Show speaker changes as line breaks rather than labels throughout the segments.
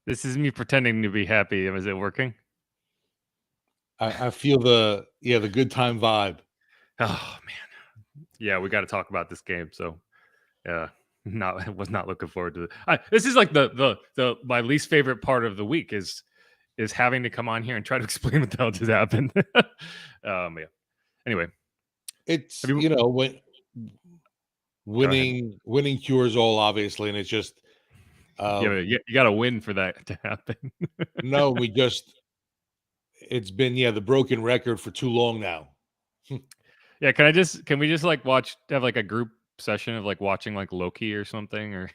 This is me pretending to be happy. Is it working?
I feel the good time vibe.
Oh man, yeah, we got to talk about this game. So, yeah, was not looking forward to it. This is like the my least favorite part of the week is having to come on here and try to explain what the hell just happened. Yeah. Anyway,
It's
have you
when
go ahead?
winning cures all, obviously, and it's just
Yeah, you got to win for that to happen.
no, it's been the broken record for too long now.
Yeah, can we just like have like a group session of like watching like Loki or something or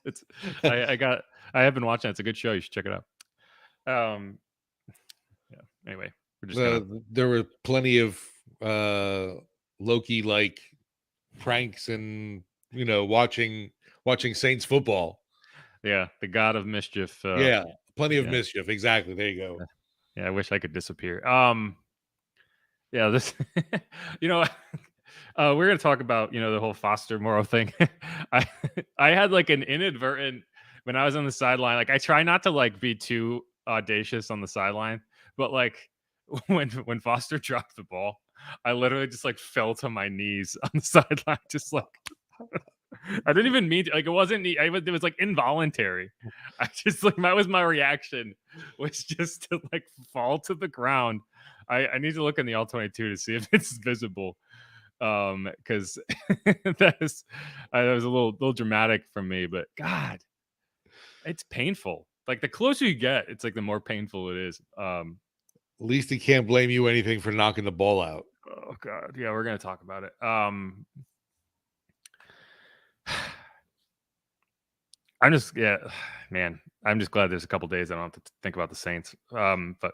it's I have been watching it. It's a good show. You should check it out. Um yeah. Anyway, we're just gonna
There were plenty of Loki like pranks and watching Saints football.
yeah, the god of mischief.
Yeah, plenty of
Yeah.
mischief. Exactly. There you go.
Yeah, I wish I could disappear. Yeah, this you know, we're gonna talk about, the whole Foster Moreau thing. I I had like an inadvertent when I was on the sideline, like I try not to like be too audacious on the sideline, but like when Foster dropped the ball, I literally just like fell to my knees on the sideline, just like I didn't even mean to, like it wasn't it was like involuntary. I just like that was my reaction was just to like fall to the ground. I need to look in the L22 to see if it's visible. Because that was a little dramatic for me, but God, it's painful. Like the closer you get, it's like the more painful it is.
At least he can't blame you anything for knocking the ball out.
Oh God, yeah, we're gonna talk about it. I'm just man, I'm just glad there's a couple days I don't have to think about the Saints. But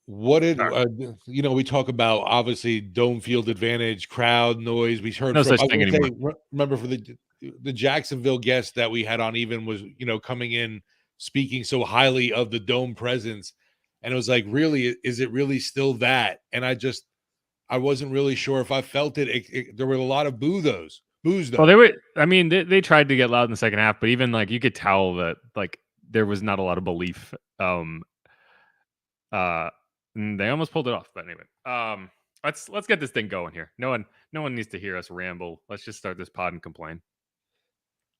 What did we talk about obviously dome field advantage, crowd noise. We heard
no
from
such thing anymore.
remember for the Jacksonville guest that we had on even was coming in speaking so highly of the dome presence, and it was like, really, is it really still that? And I wasn't really sure if I felt it. There were a lot of boos though.
Well, they were. I mean, they tried to get loud in the second half, but even like you could tell that like there was not a lot of belief. Uh, they almost pulled it off, but anyway. Let's get this thing going here. No one needs to hear us ramble. Let's just start this pod and complain.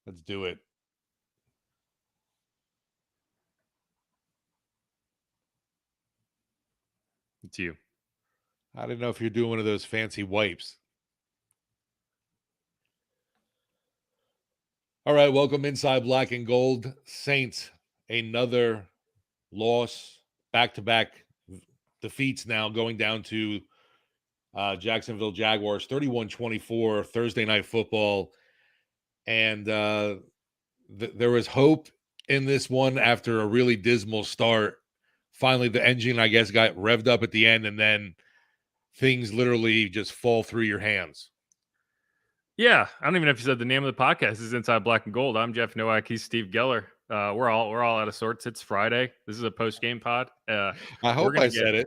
Let's do it.
It's you.
I don't know if you're doing one of those fancy wipes. All right, welcome inside Black and Gold. Saints, another loss, back-to-back defeats now, going down to Jacksonville Jaguars, 31-24, Thursday Night Football. And there was hope in this one after a really dismal start. Finally, the engine, I guess, got revved up at the end, and then things literally just fall through your hands.
Yeah, I don't even know if you said the name of the podcast. This is Inside Black and Gold. I'm Jeff Nowak. He's Steve Geller. We're all out of sorts. It's Friday. This is a post game pod.
I hope I said it.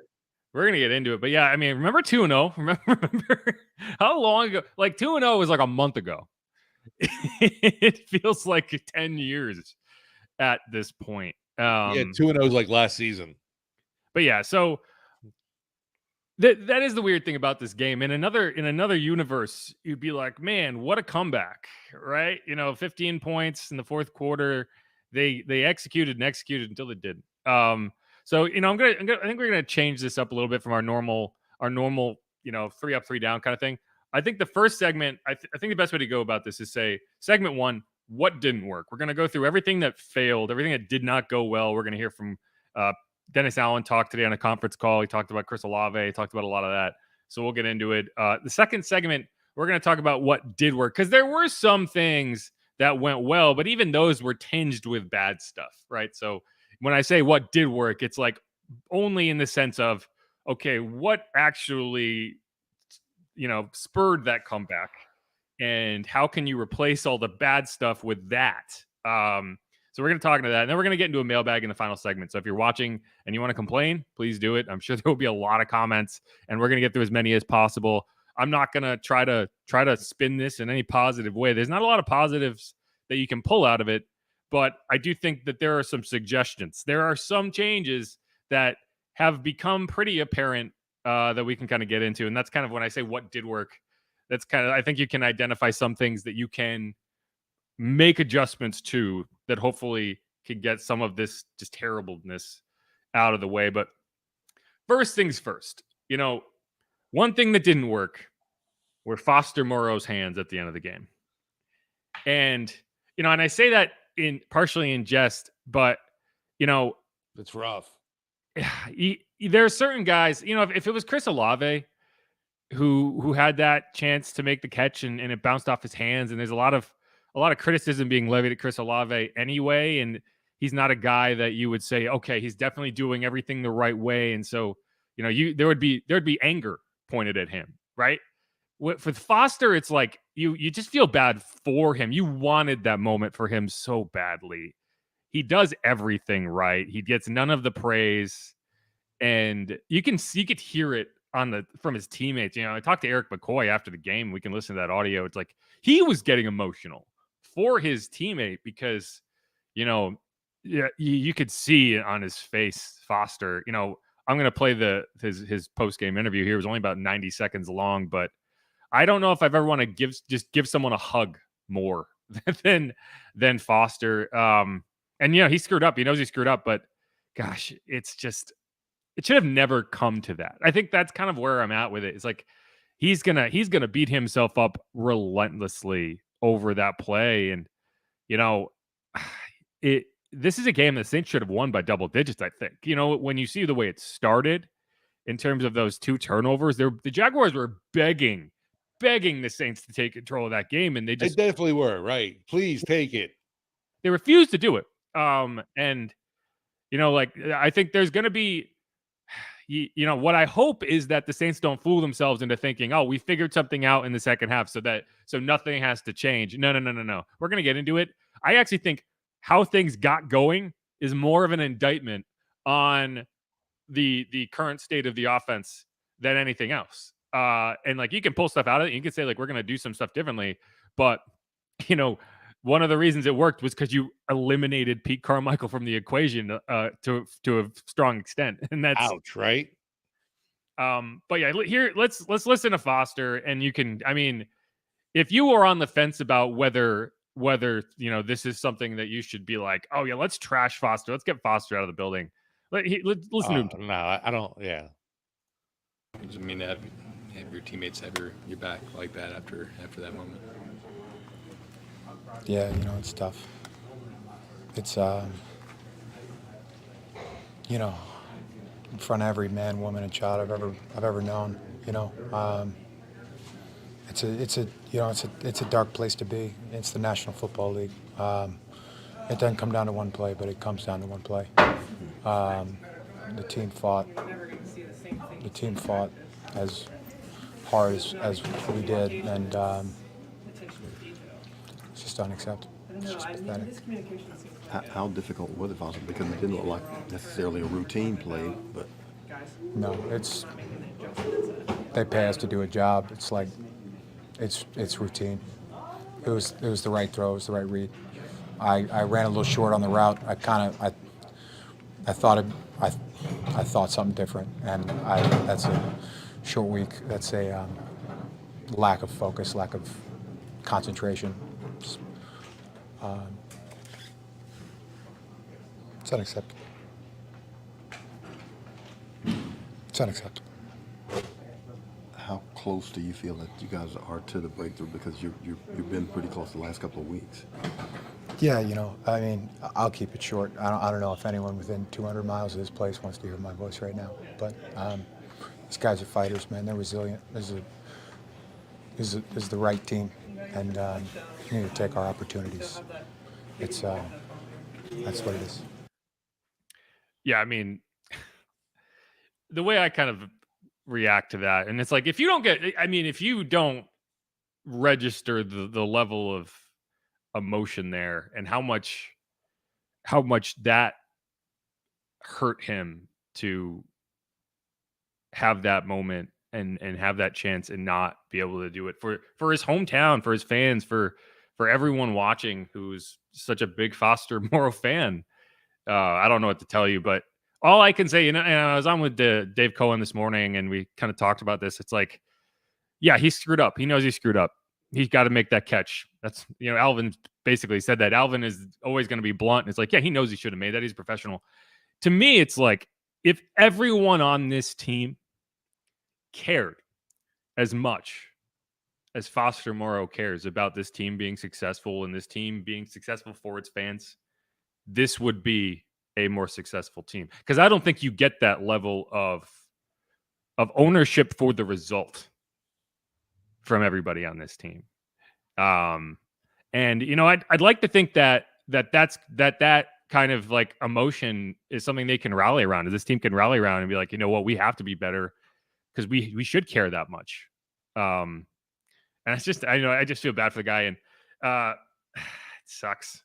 We're gonna get into it, but yeah, I mean, remember 2-0? Remember how long ago? Like 2-0 was like a month ago. It feels like 10 years at this point.
Yeah, 2-0 is like last season.
But yeah, so that is the weird thing about this game. In another universe, you'd be like, man, what a comeback, right? 15 points in the fourth quarter. They executed until they didn't. So I think we're gonna change this up a little bit from our normal 3 up 3 down kind of thing. I think the first segment, I think the best way to go about this is say segment 1, what didn't work. We're gonna go through everything that failed, everything that did not go well. We're gonna hear from Dennis Allen talked today on a conference call. He talked about Chris Olave. He talked about a lot of that. So we'll get into it. The second segment, we're going to talk about what did work, because there were some things that went well, but even those were tinged with bad stuff, right? So when I say what did work, it's like only in the sense of, okay, what actually, spurred that comeback, and how can you replace all the bad stuff with that? So we're going to talk into that, and then we're going to get into a mailbag in the final segment. So if you're watching and you want to complain, please do it. I'm sure there will be a lot of comments, and we're going to get through as many as possible. I'm not going to try to spin this in any positive way. There's not a lot of positives that you can pull out of it, but I do think that there are some suggestions. There are some changes that have become pretty apparent that we can kind of get into. And that's kind of when I say what did work. That's kind of, I think you can identify some things that you can make adjustments to that hopefully can get some of this just terribleness out of the way. But first things first, one thing that didn't work were Foster Moreau's hands at the end of the game. And, and I say that in partially in jest, but,
it's rough.
There are certain guys, if it was Chris Olave who had that chance to make the catch and it bounced off his hands, and there's a lot of criticism being levied at Chris Olave anyway, and he's not a guy that you would say, okay, he's definitely doing everything the right way, and so there would be anger pointed at him, right? With Foster, it's like you just feel bad for him. You wanted that moment for him so badly. He does everything right. He gets none of the praise, and you could hear it from his teammates. I talked to Eric McCoy after the game. We can listen to that audio. It's like he was getting emotional for his teammate because, you could see on his face, Foster. I'm going to play his post game interview here. It was only about 90 seconds long, but I don't know if I've ever want to give someone a hug more than Foster. And he screwed up. He knows he screwed up, but gosh, it should have never come to that. I think that's kind of where I'm at with it. It's like he's gonna beat himself up relentlessly over that play, and this is a game that Saints should have won by double digits. I think when you see the way it started in terms of those two turnovers, the Jaguars were begging the Saints to take control of that game, and they
definitely were, right? Please take it.
They refused to do it. And I think there's going to be, what I hope is that the Saints don't fool themselves into thinking, oh, we figured something out in the second half so nothing has to change. No. We're going to get into it. I actually think how things got going is more of an indictment on the current state of the offense than anything else. And you can pull stuff out of it. You can say we're going to do some stuff differently, but one of the reasons it worked was because you eliminated Pete Carmichael from the equation to a strong extent, and that's
ouch, right?
But yeah, here let's listen to Foster, and you can. I mean, if you were on the fence about whether this is something that you should be like, oh yeah, let's trash Foster, let's get Foster out of the building. Let's listen to him.
No, I don't. Yeah.
Does it mean to have your teammates have your back like that after that moment?
Yeah, it's tough. It's in front of every man, woman, and child I've ever known. It's a dark place to be. It's the National Football League. It doesn't come down to one play, but it comes down to one play. The team fought. The team fought as hard as we did, and it's just unacceptable. It's just pathetic.
How difficult was it, Foster? Because it didn't look like necessarily a routine play, but
no, they pay us to do a job. It's like it's routine. It was the right throw. It was the right read. I ran a little short on the route. I thought something different, and that's a short week. That's a lack of focus, lack of concentration. It's unacceptable. It's unacceptable.
how close do you feel that you guys are to the breakthrough? Because you've been pretty close the last couple of weeks.
Yeah, I mean, I'll keep it short. I don't know if anyone within 200 miles of this place wants to hear my voice right now, but these guys are fighters, man. They're resilient. This is the right team, and we need to take our opportunities. It's that's what it is.
Yeah, I mean, the way I kind of react to that, and it's like if you don't register the level of emotion there and how much that hurt him to have that moment and have that chance and not be able to do it for his hometown, for his fans, for for everyone watching who's such a big Foster Moreau fan. I don't know what to tell you, but all I can say, and I was on with Dave Cohen this morning, and we kind of talked about this. It's like, yeah, he screwed up. He knows he screwed up. He's got to make that catch. That's, Alvin basically said that. Alvin is always going to be blunt. It's like, yeah, he knows he should have made that. He's a professional. To me, it's like, if everyone on this team cared as much as Foster Moreau cares about this team being successful and this team being successful for its fans, this would be a more successful team. Because I don't think you get that level of ownership for the result from everybody on this team. And I'd like to think that kind of like emotion is something they can rally around. This team can rally around and be like, you know what, we have to be better because we should care that much. And it's just, I just feel bad for the guy, and it sucks.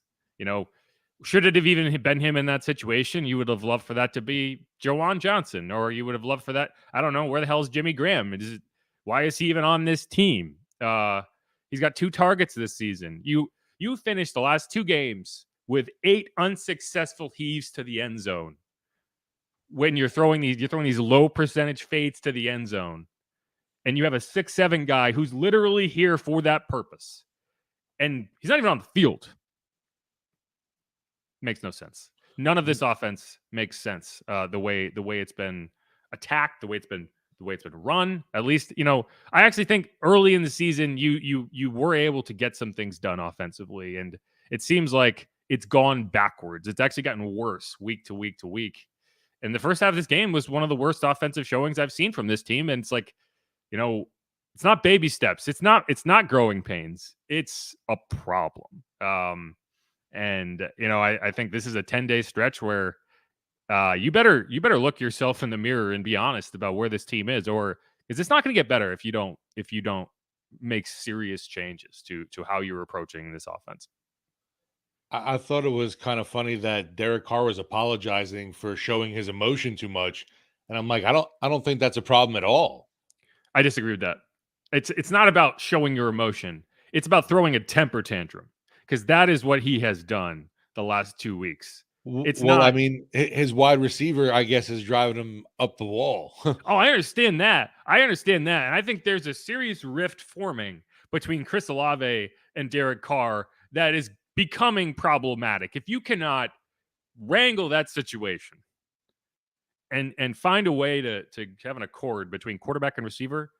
Should it have even been him in that situation? You would have loved for that to be Jawan Johnson, or you would have loved for that. I don't know, where the hell is Jimmy Graham? Why is he even on this team? He's got 2 targets this season. You finished the last 2 games with 8 unsuccessful heaves to the end zone. When you're throwing these low percentage fades to the end zone, and you have a 6'7" guy who's literally here for that purpose, and he's not even on the field. Makes no sense. None of this offense makes sense. The way it's been attacked, the way it's been run. At least, I actually think early in the season you were able to get some things done offensively, and it seems like it's gone backwards. It's actually gotten worse week to week to week. And the first half of this game was one of the worst offensive showings I've seen from this team. And it's like, it's not baby steps. It's not growing pains. It's a problem. I think this is a 10-day stretch where you better look yourself in the mirror and be honest about where this team is, or is this not going to get better if you don't make serious changes to how you're approaching this offense?
I thought it was kind of funny that Derek Carr was apologizing for showing his emotion too much, and I'm like, I don't think that's a problem at all.
I disagree with that. It's not about showing your emotion. It's about throwing a temper tantrum, because that is what he has done the last 2 weeks.
I mean, his wide receiver, I guess, is driving him up the wall.
Oh, I understand that. And I think there's a serious rift forming between Chris Olave and Derek Carr that is becoming problematic. If you cannot wrangle that situation and find a way to have an accord between quarterback and receiver,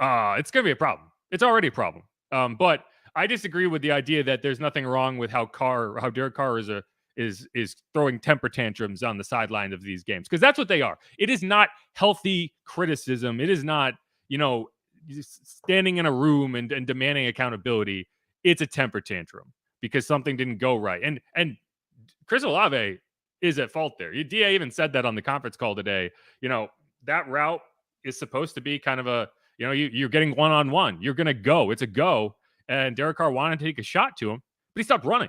it's going to be a problem. It's already a problem. But I disagree with the idea that there's nothing wrong with how Derek Carr is throwing temper tantrums on the sideline of these games, because that's what they are. It is not healthy criticism. It is not, standing in a room and demanding accountability. It's a temper tantrum because something didn't go right. And Chris Olave is at fault there. DA even said that on the conference call today. That route is supposed to be kind of a, you're getting one-on-one. You're going to go. It's a go. And Derek Carr wanted to take a shot to him, but he stopped running.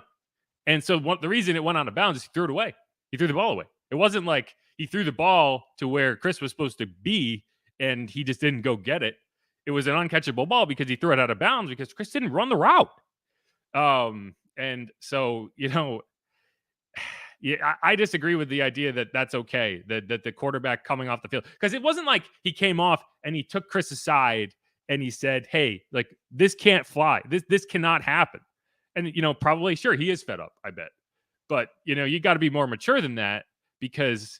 And so the reason it went out of bounds is he threw it away. He threw the ball away. It wasn't like he threw the ball to where Chris was supposed to be and he just didn't go get it. It was an uncatchable ball because he threw it out of bounds because Chris didn't run the route. And so, yeah, I disagree with the idea that that's okay, that the quarterback coming off the field, because it wasn't like he came off and he took Chris aside and he said, hey, like, this can't fly. This cannot happen. And, probably, sure, he is fed up, I bet. But, you got to be more mature than that, because,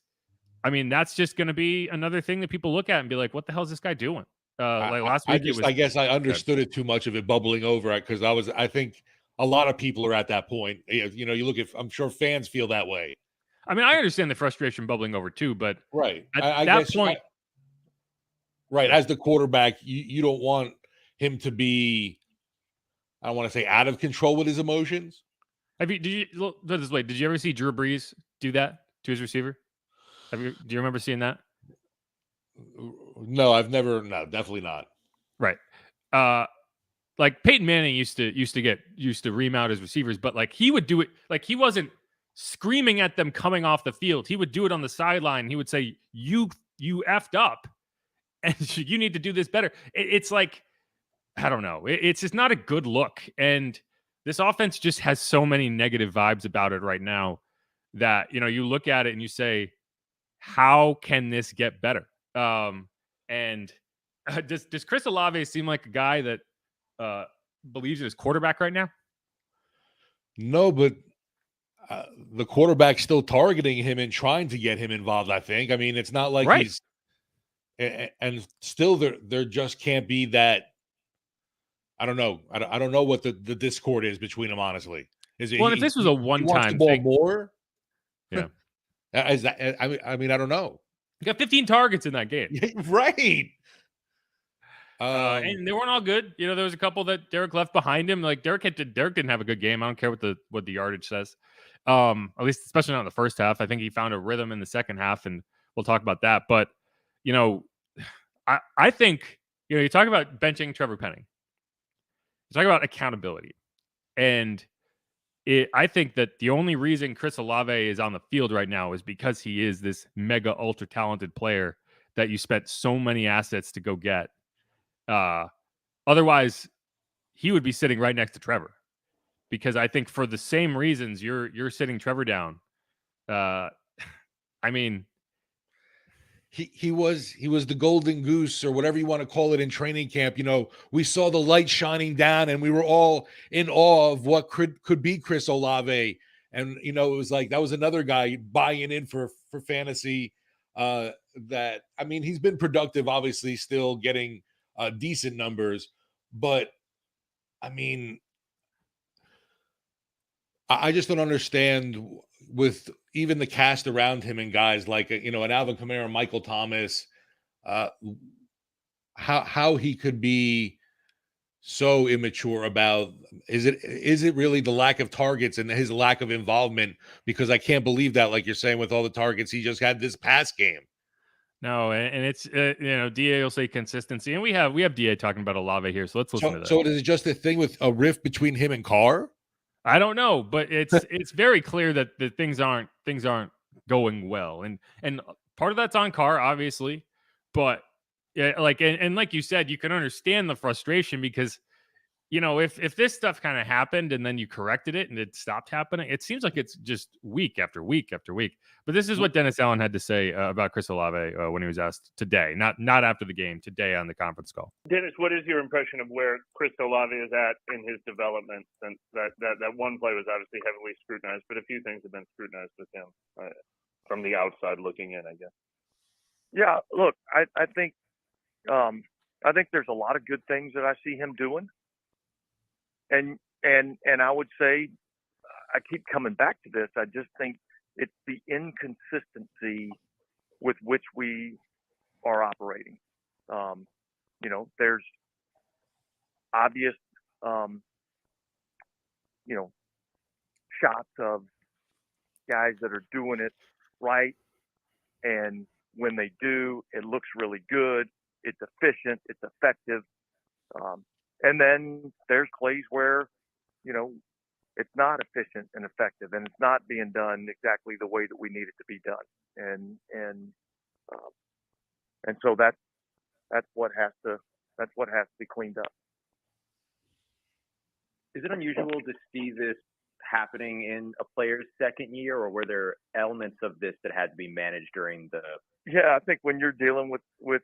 I mean, that's just going to be another ththing that people look at and be like, what the hell is this guy doing? Like last week,
I guess I understood it too much of it bubbling over, because I think a lot of people are at that point. You look at, I'm sure fans feel that way.
I mean, I understand the frustration bubbling over too, but
right.
At that point,
right. As the quarterback, you don't want him to be, I don't want to say out of control with his emotions.
Did you ever see Drew Brees do that to his receiver? Do you remember seeing that?
No, no, definitely not.
Right. Like Peyton Manning used to ream out his receivers, but like he would do it, like he wasn't screaming at them coming off the field. He would do it on the sideline. He would say, you effed up and you need to do this better. It's like, I don't know. It's just not a good look. And this offense just has so many negative vibes about it right now that, you look at it and you say, how can this get better? And does Chris Olave seem like a guy that believes in his quarterback right now?
No, but the quarterback's still targeting him and trying to get him involved, I think. I mean, it's not like
Right.
he's and still there just can't be that. I don't know. I don't know what the discord is between them, honestly. Is it
Well, and if this was a
he wants the
one-time
ball
thing,
more?
yeah,
Is that, I mean, I don't know.
he got 15 targets in that game.
Right.
And they weren't all good. There was a couple that Derek left behind him. Like Derek didn't have a good game. I don't care what the yardage says. At least especially not in the first half. I think he found a rhythm in the second half, and we'll talk about that. But I think you talk about benching Trevor Penning. You talk about accountability, and I think that the only reason Chris Olave is on the field right now is because he is this mega ultra talented player that you spent so many assets to go get. Otherwise, he would be sitting right next to Trevor, because I think for the same reasons you're sitting Trevor down. I mean,
he was the golden goose, or whatever you want to call it, in training camp. We saw the light shining down, and we were all in awe of what could be Chris Olave. And it was like that was another guy buying in for fantasy. That, I mean, he's been productive, obviously, still getting decent numbers, but I mean, I just don't understand with even the cast around him and guys like an Alvin Kamara, Michael Thomas, how he could be so immature about. Is it really the lack of targets and his lack of involvement? Because I can't believe that, like you're saying, with all the targets he just had this past game.
no, and it's DA will say consistency, and we have DA talking about Olave here, so let's listen to that.
So is it just a thing with a rift between him and Carr?
I don't know, but it's very clear that the things aren't going well, and part of that's on Carr, obviously, but yeah, like and like you said, you can understand the frustration because if this stuff kind of happened and then you corrected it and it stopped happening, it seems like it's just week after week after week. But this is what Dennis Allen had to say about Chris Olave when he was asked today, not after the game, today on the conference call.
Dennis, what is your impression of where Chris Olave is at in his development? Since that one play was obviously heavily scrutinized, but a few things have been scrutinized with him from the outside looking in, I guess.
Yeah, look, I think there's a lot of good things that I see him doing. And I would say, I keep coming back to this. I just think it's the inconsistency with which we are operating. There's obvious, shots of guys that are doing it right. And when they do, it looks really good. It's efficient. It's effective. And then there's plays where, it's not efficient and effective, and it's not being done exactly the way that we need it to be done. And so that's what has to be cleaned up.
Is it unusual to see this happening in a player's second year, or were there elements of this that had to be managed during the?
Yeah, I think when you're dealing with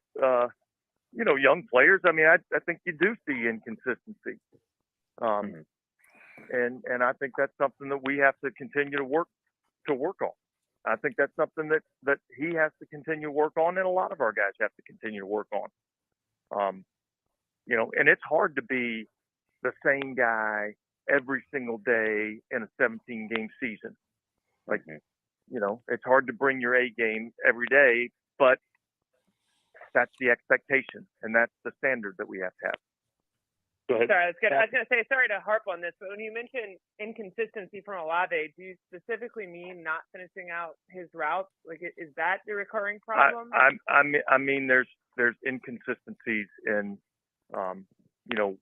young players, I mean, I think you do see inconsistency. And I think that's something that we have to continue to work on. I think that's something that he has to continue to work on, and a lot of our guys have to continue to work on. And it's hard to be the same guy every single day in a 17-game season. Like, it's hard to bring your A game every day, but that's the expectation, and that's the standard that we have to have.
Go ahead.
Sorry, I was going to say, sorry to harp on this, but when you mention inconsistency from Olave, do you specifically mean not finishing out his routes? Like, is that the recurring problem?
I mean, there's inconsistencies in,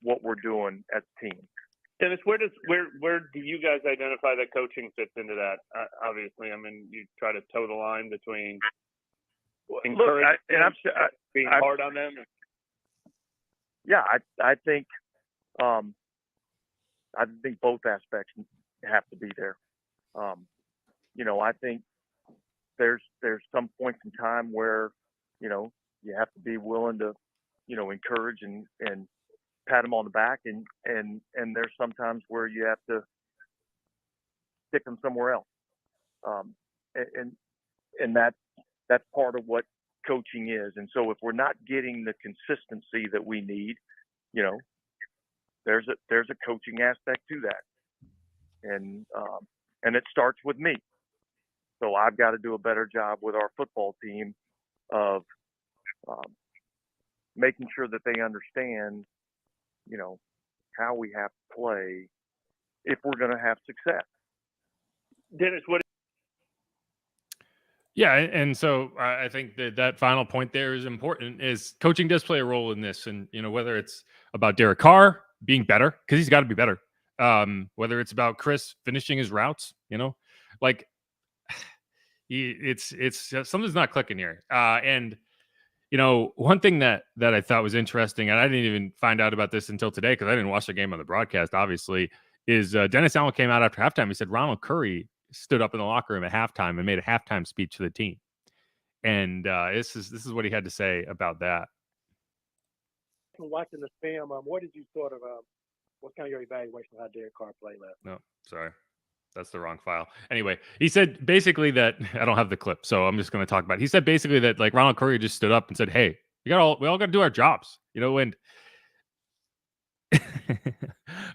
what we're doing as a team.
Dennis, where do you guys identify that coaching fits into that? Obviously, I mean, you try to toe the line between encouraging being hard on them.
Yeah, I think I think both aspects have to be there. I think there's some points in time where, you have to be willing to, encourage and pat them on the back, and there's sometimes where you have to stick them somewhere else. And that's part of what coaching is. And so if we're not getting the consistency that we need, there's a coaching aspect to that. And it starts with me. So I've got to do a better job with our football team of making sure that they understand, how we have to play if we're going to have success.
Dennis, what?
Yeah, and so I think that final point there is important. Is coaching does play a role in this, and whether it's about Derek Carr being better because he's got to be better, whether it's about Chris finishing his routes, like it's something's not clicking here. And one thing that I thought was interesting, and I didn't even find out about this until today because I didn't watch the game on the broadcast, obviously, is Dennis Allen came out after halftime. He said Ronald Curry stood up in the locker room at halftime and made a halftime speech to the team. And this is what he had to say about that.
Watching the film, what did you sort of, what's kind of your evaluation of how Derek Carr played last night?
No, sorry. That's the wrong file. Anyway, he said basically that I don't have the clip, so I'm just going to talk about it. He said basically that like Ronald Curry just stood up and said, "Hey, we all got to do our jobs," and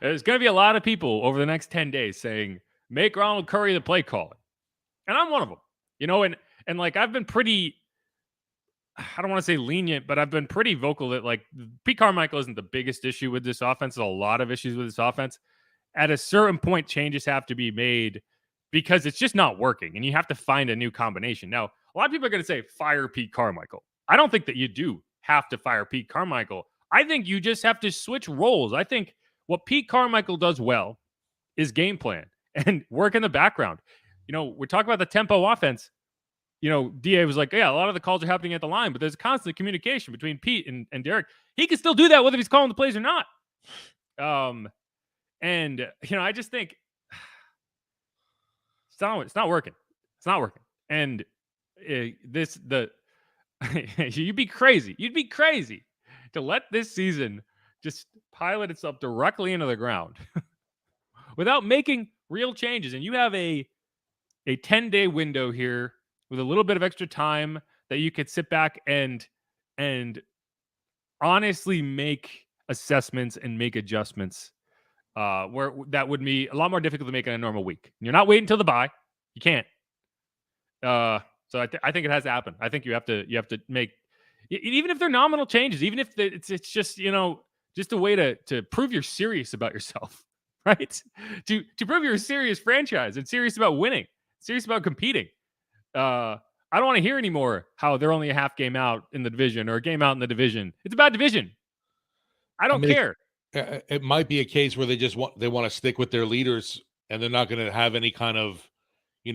there's going to be a lot of people over the next 10 days saying, "Make Ronald Curry the play caller," and I'm one of them. And like I've been pretty, I don't want to say lenient, but I've been pretty vocal that like Pete Carmichael isn't the biggest issue with this offense. There's a lot of issues with this offense. At a certain point, changes have to be made because it's just not working, and you have to find a new combination. Now, a lot of people are going to say, fire Pete Carmichael. I don't think that you do have to fire Pete Carmichael. I think you just have to switch roles. I think what Pete Carmichael does well is game plan and work in the background. We're talking about the tempo offense. DA was like, yeah, a lot of the calls are happening at the line, but there's constant communication between Pete and Derek. He can still do that whether he's calling the plays or not. And I just think it's not working. It's not working. And you'd be crazy. You'd be crazy to let this season just pilot itself directly into the ground without making real changes. And you have a 10-day window here with a little bit of extra time that you could sit back and honestly make assessments and make adjustments. Where that would be a lot more difficult to make in a normal week. You're not waiting until the bye. You can't. So I think it has to happen. I think you have to make, even if they're nominal changes, even if it's just just a way to prove you're serious about yourself, right? To prove you're a serious franchise and serious about winning, serious about competing. I don't want to hear anymore how they're only a half game out in the division or a game out in the division. It's a bad division. I don't care.
It might be a case where they want to stick with their leaders and they're not going to have any kind of,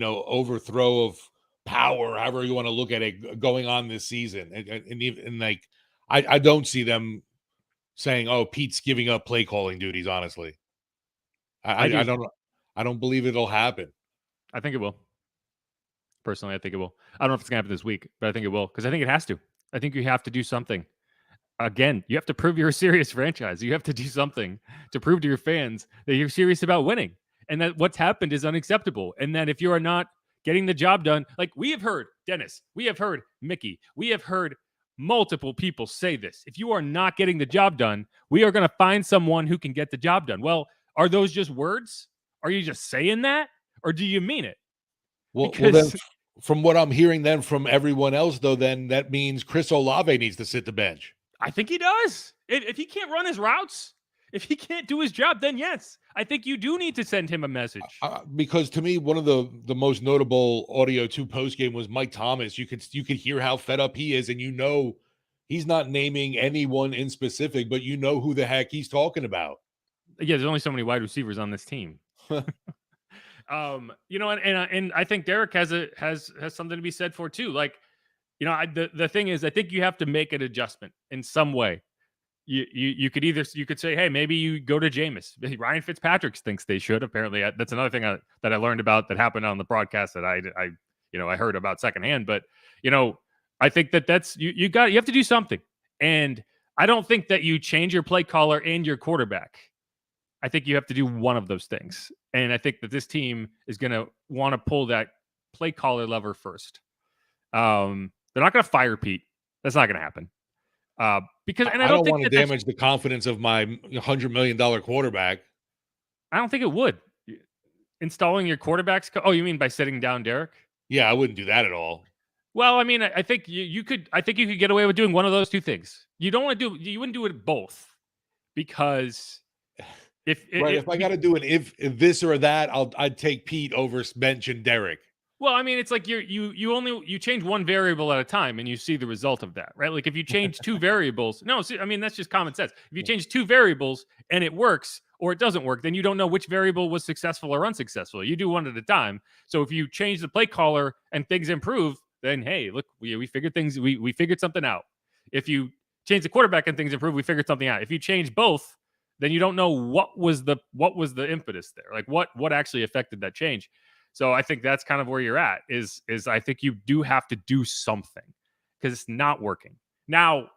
overthrow of power, however you want to look at it, going on this season. And even like, I don't see them saying, "Oh, Pete's giving up play calling duties." Honestly, I don't believe it'll happen.
I think it will. Personally, I think it will. I don't know if it's going to happen this week, but I think it will because I think it has to. I think you have to do something. Again, you have to prove you're a serious franchise. You have to do something to prove to your fans that you're serious about winning and that what's happened is unacceptable. And that if you are not getting the job done, like we have heard, Dennis, we have heard Mickey, we have heard multiple people say this. If you are not getting the job done, we are going to find someone who can get the job done. Well, are those just words? Are you just saying that? Or do you mean it?
Well, then, from what I'm hearing then from everyone else, though, then that means Chris Olave needs to sit the bench.
I think he does. If he can't run his routes, if he can't do his job, then yes, I think you do need to send him a message.
Because to me, one of the most notable audio to postgame was Mike Thomas. You could hear how fed up he is, and he's not naming anyone in specific, but who the heck he's talking about.
Yeah, there's only so many wide receivers on this team. And I think Derek has something to be said for too. Like, the thing is, I think you have to make an adjustment in some way. you could say, hey, maybe you go to Jameis. Ryan Fitzpatrick thinks they should. Apparently, that's another thing that I learned about that happened on the broadcast that I heard about secondhand. But I think that's you have to do something. And I don't think that you change your play caller and your quarterback. I think you have to do one of those things. And I think that this team is going to want to pull that play caller lever first. They're not going to fire Pete. That's not going to happen. Because I
don't want to damage the confidence of my $100 million quarterback.
I don't think it would. Installing your quarterback's you mean by sitting down Derek?
Yeah, I wouldn't do that at all.
Well, I mean, I think you could get away with doing one of those two things. You wouldn't do it both, because if
I got to do an if this or that, I'd take Pete over benching Derek.
Well, I mean, it's like you change one variable at a time and you see the result of that, right? Like if you change two variables, that's just common sense. If you change two variables and it works or it doesn't work, then you don't know which variable was successful or unsuccessful. You do one at a time. So if you change the play caller and things improve, then hey, look, we figured things, we figured something out. If you change the quarterback and things improve, we figured something out. If you change both, then you don't know what was the impetus there, like what actually affected that change. So I think that's kind of where you're at. Is I think you do have to do something, because it's not working. Now,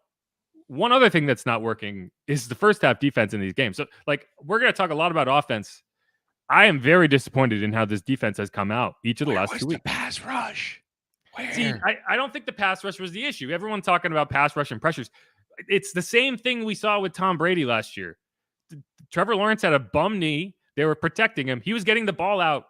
one other thing that's not working is the first half defense in these games. So, like, we're going to talk a lot about offense. I am very disappointed in how this defense has come out each of the last 2 weeks.
The pass rush. Where?
See, I don't think the pass rush was the issue. Everyone talking about pass rush and pressures. It's the same thing we saw with Tom Brady last year. Trevor Lawrence had a bum knee. They were protecting him. He was getting the ball out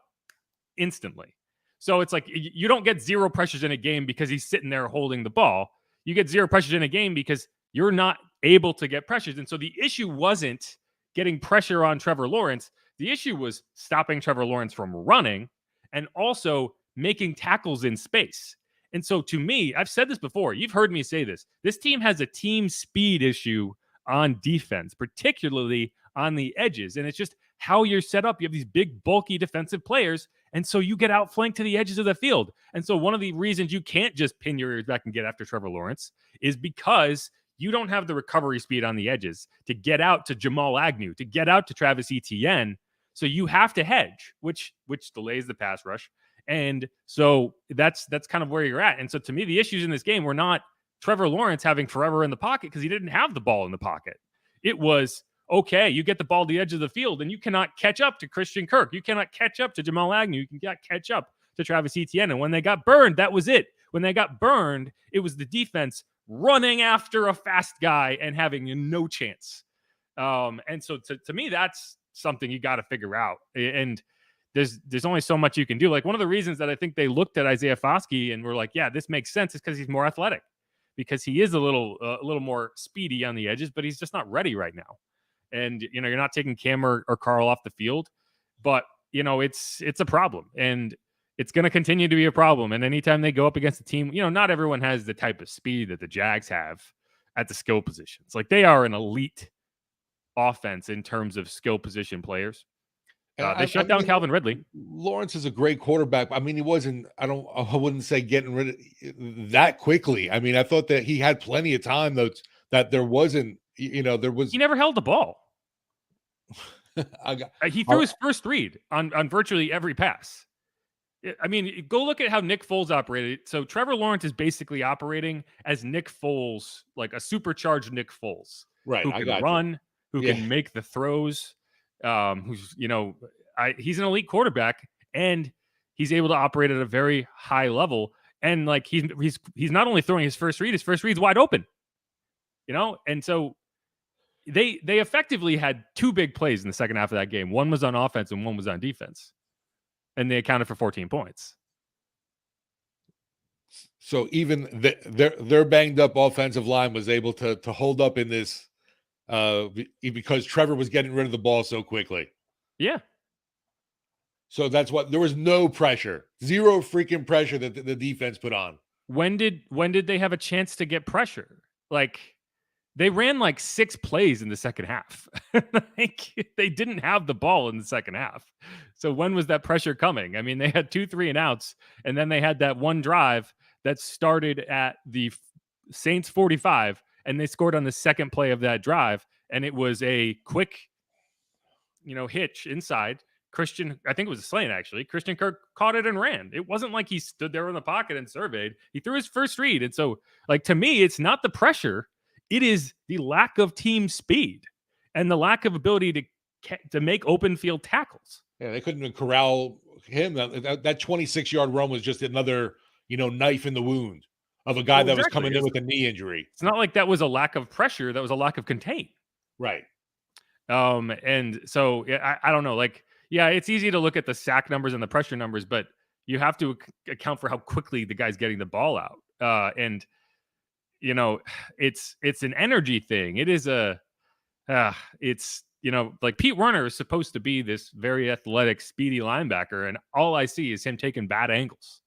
instantly. So it's like you don't get zero pressures in a game because he's sitting there holding the ball. You get zero pressures in a game because you're not able to get pressures. And so the issue wasn't getting pressure on Trevor Lawrence. The issue was stopping Trevor Lawrence from running and also making tackles in space. And so to me, I've said this before, you've heard me say this team has a team speed issue on defense, particularly on the edges. And it's just how you're set up. You have these big, bulky defensive players, and so you get outflanked to the edges of the field. And so one of the reasons you can't just pin your ears back and get after Trevor Lawrence is because you don't have the recovery speed on the edges to get out to Jamal Agnew, to get out to Travis Etienne. So you have to hedge, which delays the pass rush. And so that's kind of where you're at. And so to me, the issues in this game were not Trevor Lawrence having forever in the pocket, because he didn't have the ball in the pocket. It was, okay, you get the ball to the edge of the field and you cannot catch up to Christian Kirk. You cannot catch up to Jamal Agnew. You cannot catch up to Travis Etienne. And when they got burned, that was it. When they got burned, it was the defense running after a fast guy and having no chance. And so to me, that's something you got to figure out. And there's only so much you can do. Like, one of the reasons that I think they looked at Isaiah Foskey and were like, yeah, this makes sense, is because he's more athletic, because he is a little more speedy on the edges, but he's just not ready right now. And, you're not taking Cam or Carl off the field, but, it's a problem, and it's going to continue to be a problem. And anytime they go up against a team, not everyone has the type of speed that the Jags have at the skill positions. Like, they are an elite offense in terms of skill position players. They shut down Calvin Ridley.
Lawrence is a great quarterback. I mean, he wasn't, I wouldn't say getting rid of that quickly. I mean, I thought that he had plenty of time, though, that there wasn't, he
never held the ball. He threw his first read on virtually every pass. I mean, go look at how Nick Foles operated. So Trevor Lawrence is basically operating as Nick Foles, like a supercharged Nick Foles,
right?
Who can run, who can make the throws. He's an elite quarterback, and he's able to operate at a very high level. And like he's not only throwing his first read's wide open, and so they effectively had two big plays in the second half of that game. One was on offense and one was on defense, and they accounted for 14 points.
So even their banged up offensive line was able to hold up in this because Trevor was getting rid of the ball so quickly.
Yeah.
So that's what, there was no pressure, zero freaking pressure that the defense put on.
When did they have a chance to get pressure? Like, they ran like 6 plays in the second half. Like, they didn't have the ball in the second half. So when was that pressure coming? I mean, they had 2 3 and outs, and then they had that one drive that started at the Saints 45 and they scored on the second play of that drive, and it was a quick, hitch inside. Christian, I think it was a slant actually. Christian Kirk caught it and ran. It wasn't like he stood there in the pocket and surveyed. He threw his first read. And so, to me, it's not the pressure. It is the lack of team speed and the lack of ability to make open field tackles.
Yeah, they couldn't even corral him. That 26-yard run was just another, knife in the wound of a guy that was coming in with a knee injury.
It's not like that was a lack of pressure. That was a lack of contain.
Right.
And so I don't know. It's easy to look at the sack numbers and the pressure numbers, but you have to account for how quickly the guy's getting the ball out. And it's an energy thing. It is Pete Werner is supposed to be this very athletic, speedy linebacker, and all I see is him taking bad angles.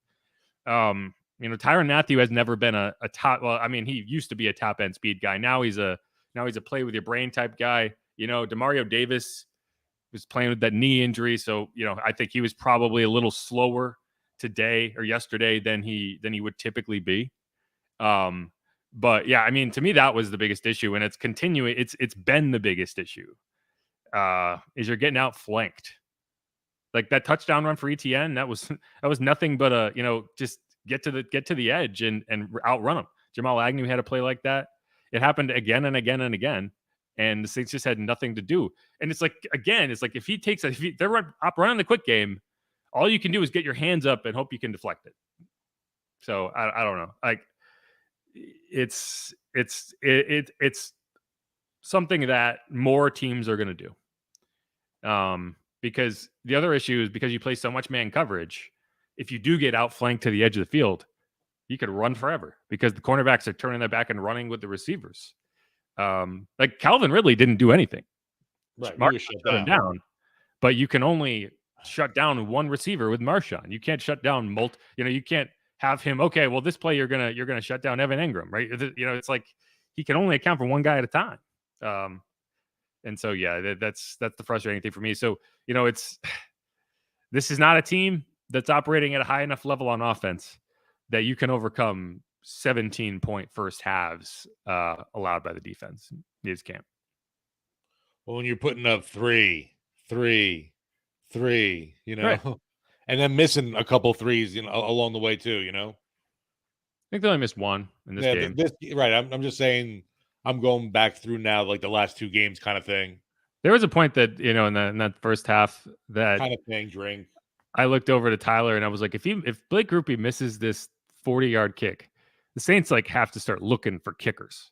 Tyrann Mathieu has never been a top. Well, I mean, he used to be a top end speed guy. Now he's a play with your brain type guy. Demario Davis was playing with that knee injury, so I think he was probably a little slower today or yesterday than he would typically be. But yeah, I mean, to me, that was the biggest issue, and it's continuing. It's been the biggest issue. Is you're getting outflanked. Like that touchdown run for ETN, that was nothing but just get to the edge and outrun him. Jamal Agnew had a play like that. It happened again and again and again, and the Saints just had nothing to do. And it's like, again, if they're running the quick game, all you can do is get your hands up and hope you can deflect it. So I don't know. It's something that more teams are going to do. Because the other issue is because you play so much man coverage, if you do get outflanked to the edge of the field, you could run forever because the cornerbacks are turning their back and running with the receivers. Like Calvin Ridley didn't do anything.
Right.
Marshawn shut him down, but you can only shut down one receiver with Marshawn. You can't shut down you can't have him. Okay, well, this play you're gonna shut down Evan Engram, right? It's like he can only account for one guy at a time. And so yeah, that's the frustrating thing for me. So this is not a team that's operating at a high enough level on offense that you can overcome 17-point first halves allowed by the defense. You just can't.
Well, when you're putting up 3, right. And then missing a couple threes, along the way too,
I think they only missed one in this game.
Right. I'm just saying, I'm going back through now, like the last 2 games kind of thing.
There was a point that, in that first half that
kind of thing, drink.
I looked over to Tyler and I was like, if Blake Grupe misses this 40-yard kick, the Saints have to start looking for kickers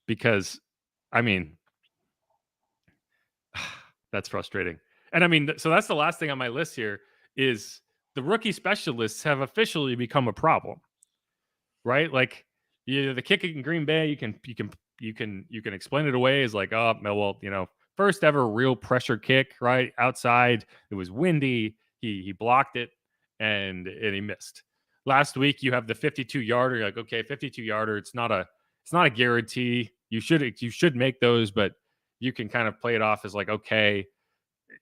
because, I mean, that's frustrating. And I mean, so that's the last thing on my list here is the rookie specialists have officially become a problem, right? Like the kick in Green Bay, you can explain it away as like, oh, well, first ever real pressure kick, right? Outside, it was windy. He blocked it and he missed. Last week, you have the 52-yarder. You're like, okay, 52-yarder. It's not a guarantee. You should make those, but you can kind of play it off as like, okay,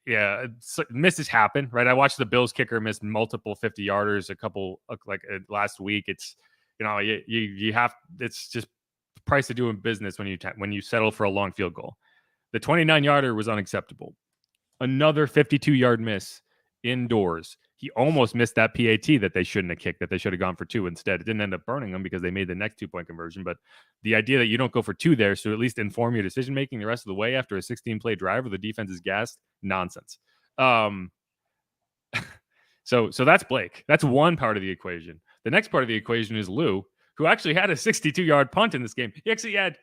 yeah, misses happen, right? I watched the Bills kicker miss multiple 50-yarders last week. It's you have, it's just price of doing business when you settle for a long field goal. The 29-yarder was unacceptable. Another 52-yard miss indoors. He almost missed that PAT that they shouldn't have kicked, that they should have gone for 2 instead. It didn't end up burning them because they made the next 2-point conversion. But the idea that you don't go for 2 there, so at least inform your decision making the rest of the way after a 16-play drive where the defense is gassed, nonsense. So that's Blake. That's one part of the equation. The next part of the equation is Lou, who actually had a 62-yard punt in this game. He had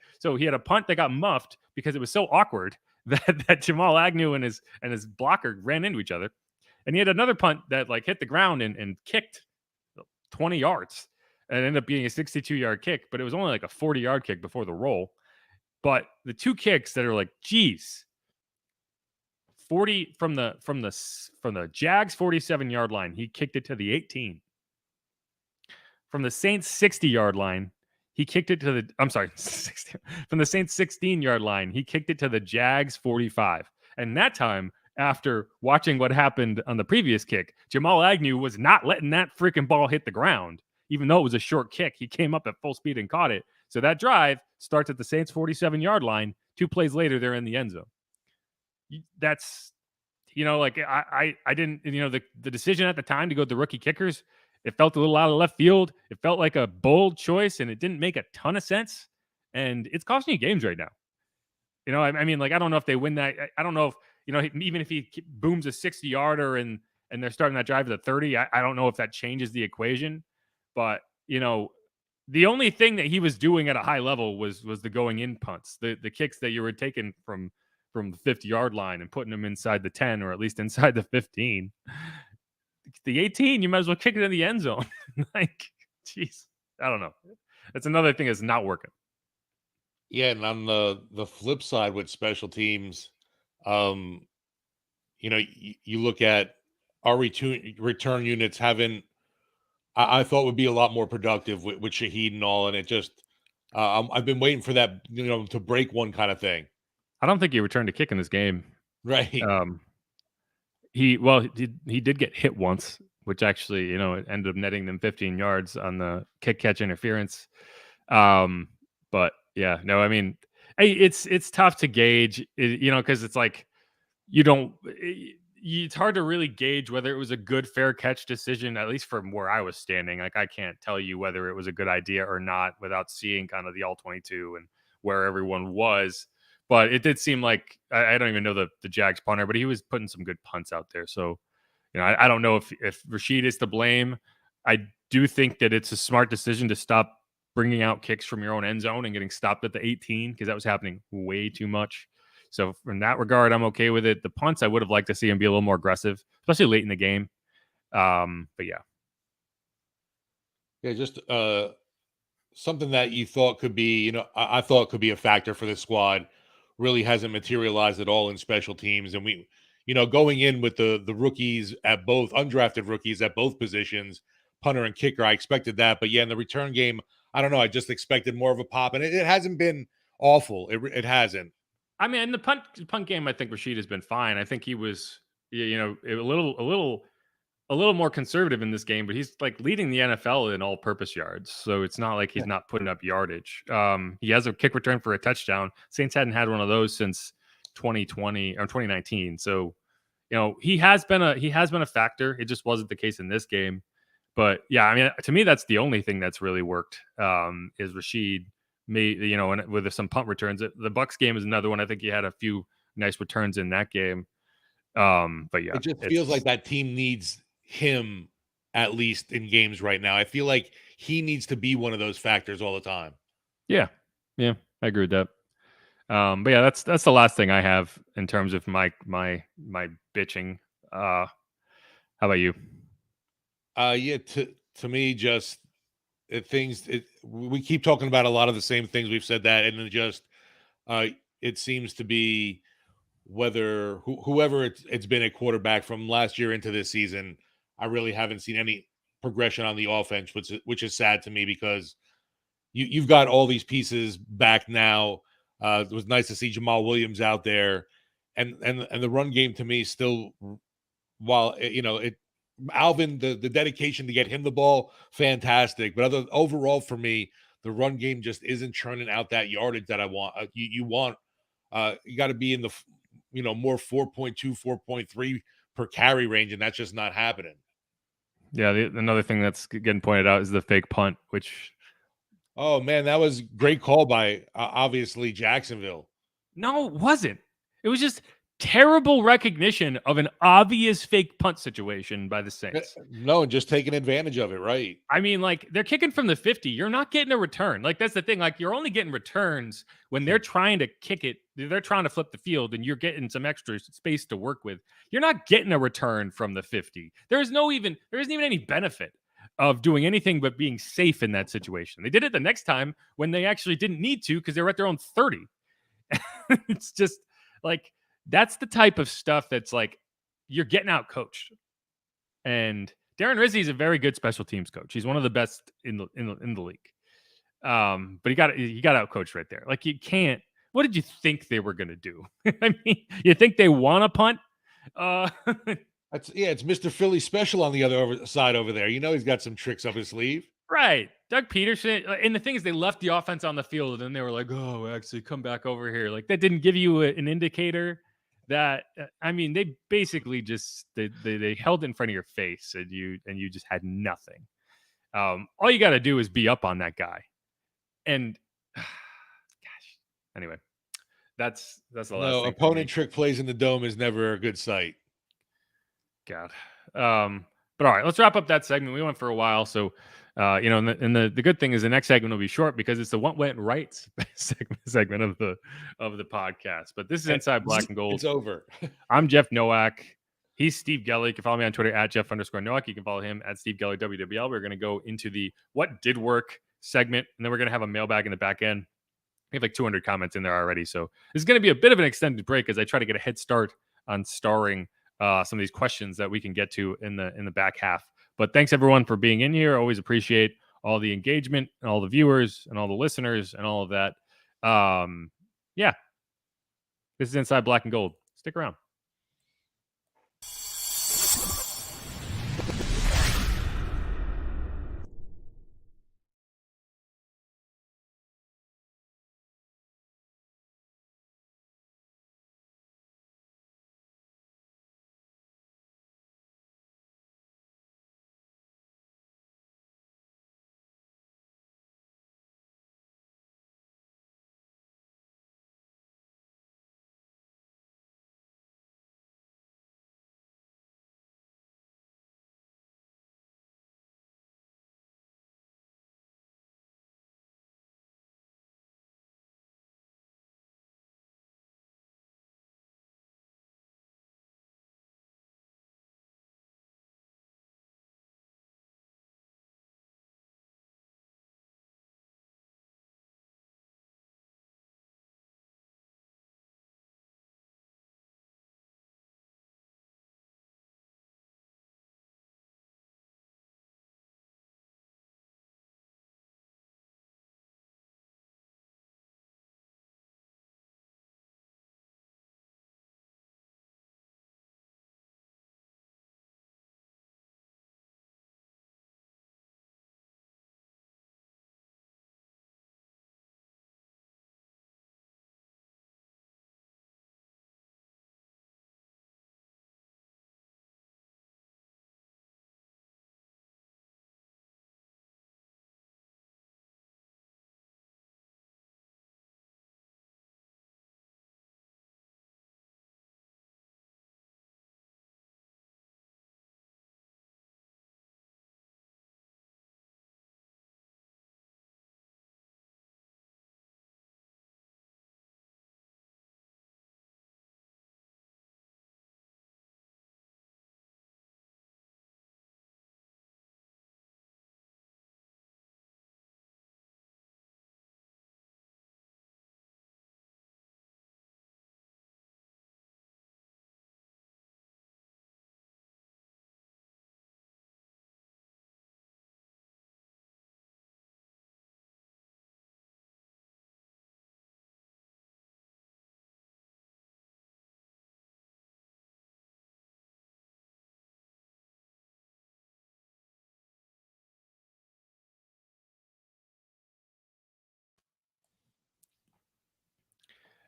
a punt that got muffed because it was so awkward that Jamal Agnew and his blocker ran into each other. And he had another punt that hit the ground and kicked 20 yards and ended up being a 62-yard kick, but it was only like a 40-yard kick before the roll. But the 2 kicks that are 40 from the Jags 47-yard line, he kicked it to the 18. From the Saints 60-yard line, he kicked it to the 60, from the Saints 16-yard line, he kicked it to the Jags 45. And that time, after watching what happened on the previous kick, Jamal Agnew was not letting that freaking ball hit the ground, even though it was a short kick. He came up at full speed and caught it. So that drive starts at the Saints 47-yard line. 2 plays later, they're in the end zone. That's, like I didn't, the decision at the time to go with the rookie kickers, it felt a little out of left field. It felt like a bold choice, and it didn't make a ton of sense. And it's costing you games right now. I mean, I don't know if they win that. I don't know if, even if he booms a 60-yarder and they're starting that drive at the 30, I don't know if that changes the equation. But, the only thing that he was doing at a high level was the going in punts, the kicks that you were taking from the 50-yard line and putting them inside the 10 or at least inside the 15. The 18, you might as well kick it in the end zone. Jeez, I don't know. That's another thing that's not working.
Yeah, and on the flip side with special teams, you look at our return units haven't. I thought would be a lot more productive with Shaheed and all, and it just I've been waiting for that to break one kind of thing.
I don't think he returned a kick in this game.
Right.
He did get hit once, which actually it ended up netting them 15 yards on the kick catch interference. But yeah, no, I mean, it's tough to gauge, because it's like it's hard to really gauge whether it was a good fair catch decision, at least from where I was standing. I can't tell you whether it was a good idea or not without seeing kind of the all 22 and where everyone was. But it did seem like I don't even know the Jags punter, but he was putting some good punts out there. So, I don't know if Rashid is to blame. I do think that it's a smart decision to stop bringing out kicks from your own end zone and getting stopped at the 18, because that was happening way too much. So in that regard, I'm okay with it. The punts, I would have liked to see him be a little more aggressive, especially late in the game. But yeah.
Yeah, just something that you thought could be, I thought could be a factor for the squad really hasn't materialized at all in special teams. And we, going in with the rookies at both, undrafted rookies at both positions, punter and kicker, I expected that. But yeah, in the return game, I don't know. I just expected more of a pop, and it hasn't been awful. It hasn't.
I mean, in the punt game, I think Rashid has been fine. I think he was, a little more conservative in this game, but he's leading the NFL in all-purpose yards. So it's not like he's not putting up yardage. He has a kick return for a touchdown. Saints hadn't had one of those since 2020 or 2019. So, he has been a factor. It just wasn't the case in this game. But yeah, I mean, to me, that's the only thing that's really worked. Is Rashid and with some punt returns. The Bucs game is another one. I think he had a few nice returns in that game. But yeah,
it just feels like that team needs him at least in games right now. I feel like he needs to be one of those factors all the time.
Yeah, I agree with that. But yeah, that's the last thing I have in terms of my bitching. How about you?
Yeah, to me, just we keep talking about a lot of the same things. We've said that, and then just it seems to be whether whoever it's been at quarterback from last year into this season, I really haven't seen any progression on the offense, which is sad to me, because you've got all these pieces back now. It was nice to see Jamal Williams out there, and the run game to me still, while Alvin, the dedication to get him the ball, fantastic. But overall for me, the run game just isn't churning out that yardage that I want. You want, you got to be in the, more 4.2, 4.3 per carry range, and that's just not happening.
Yeah, another thing that's getting pointed out is the fake punt, which.
Oh man, that was great call by obviously Jacksonville.
No, it wasn't. It was just terrible recognition of an obvious fake punt situation by the Saints.
No, just taking advantage of it, right?
I mean, they're kicking from the 50. You're not getting a return. That's the thing. You're only getting returns when they're trying to kick it. They're trying to flip the field, and you're getting some extra space to work with. You're not getting a return from the 50. There isn't even any benefit of doing anything but being safe in that situation. They did it the next time when they actually didn't need to, because they were at their own 30. It's just that's the type of stuff that's you're getting out coached. And Darren Rizzi is a very good special teams coach. He's one of the best in the league. But he got out coached right there. You can't. What did you think they were going to do? I mean, you think they want to punt?
It's Mr. Philly special on the other side over there. He's got some tricks up his sleeve.
Right. Doug Peterson. And the thing is, they left the offense on the field and then they were like, oh, actually, come back over here. Like, that didn't give you an indicator that, I mean, they basically just, they held it in front of your face and you just had nothing. All you got to do is be up on that guy. And gosh, anyway, that's the last
No,
thing.
opponent trick plays in the dome is never a good sight.
God. But all right, let's wrap up that segment. We went for a while, so and the good thing is the next segment will be short because it's the what went right segment of the podcast. But this is Inside Black and Gold.
It's over.
I'm Jeff Nowak. He's Steve Gelly. You can follow me on Twitter at Jeff_Nowak. You can follow him at Steve Gelly WWL. We're going to go into the what did work segment, and then we're going to have a mailbag in the back end. We have like 200 comments in there already, so this is going to be a bit of an extended break as I try to get a head start on starring some of these questions that we can get to in the back half. But thanks everyone for being in here. Always appreciate all the engagement and all the viewers and all the listeners and all of that. Yeah, this is Inside Black and Gold. Stick around.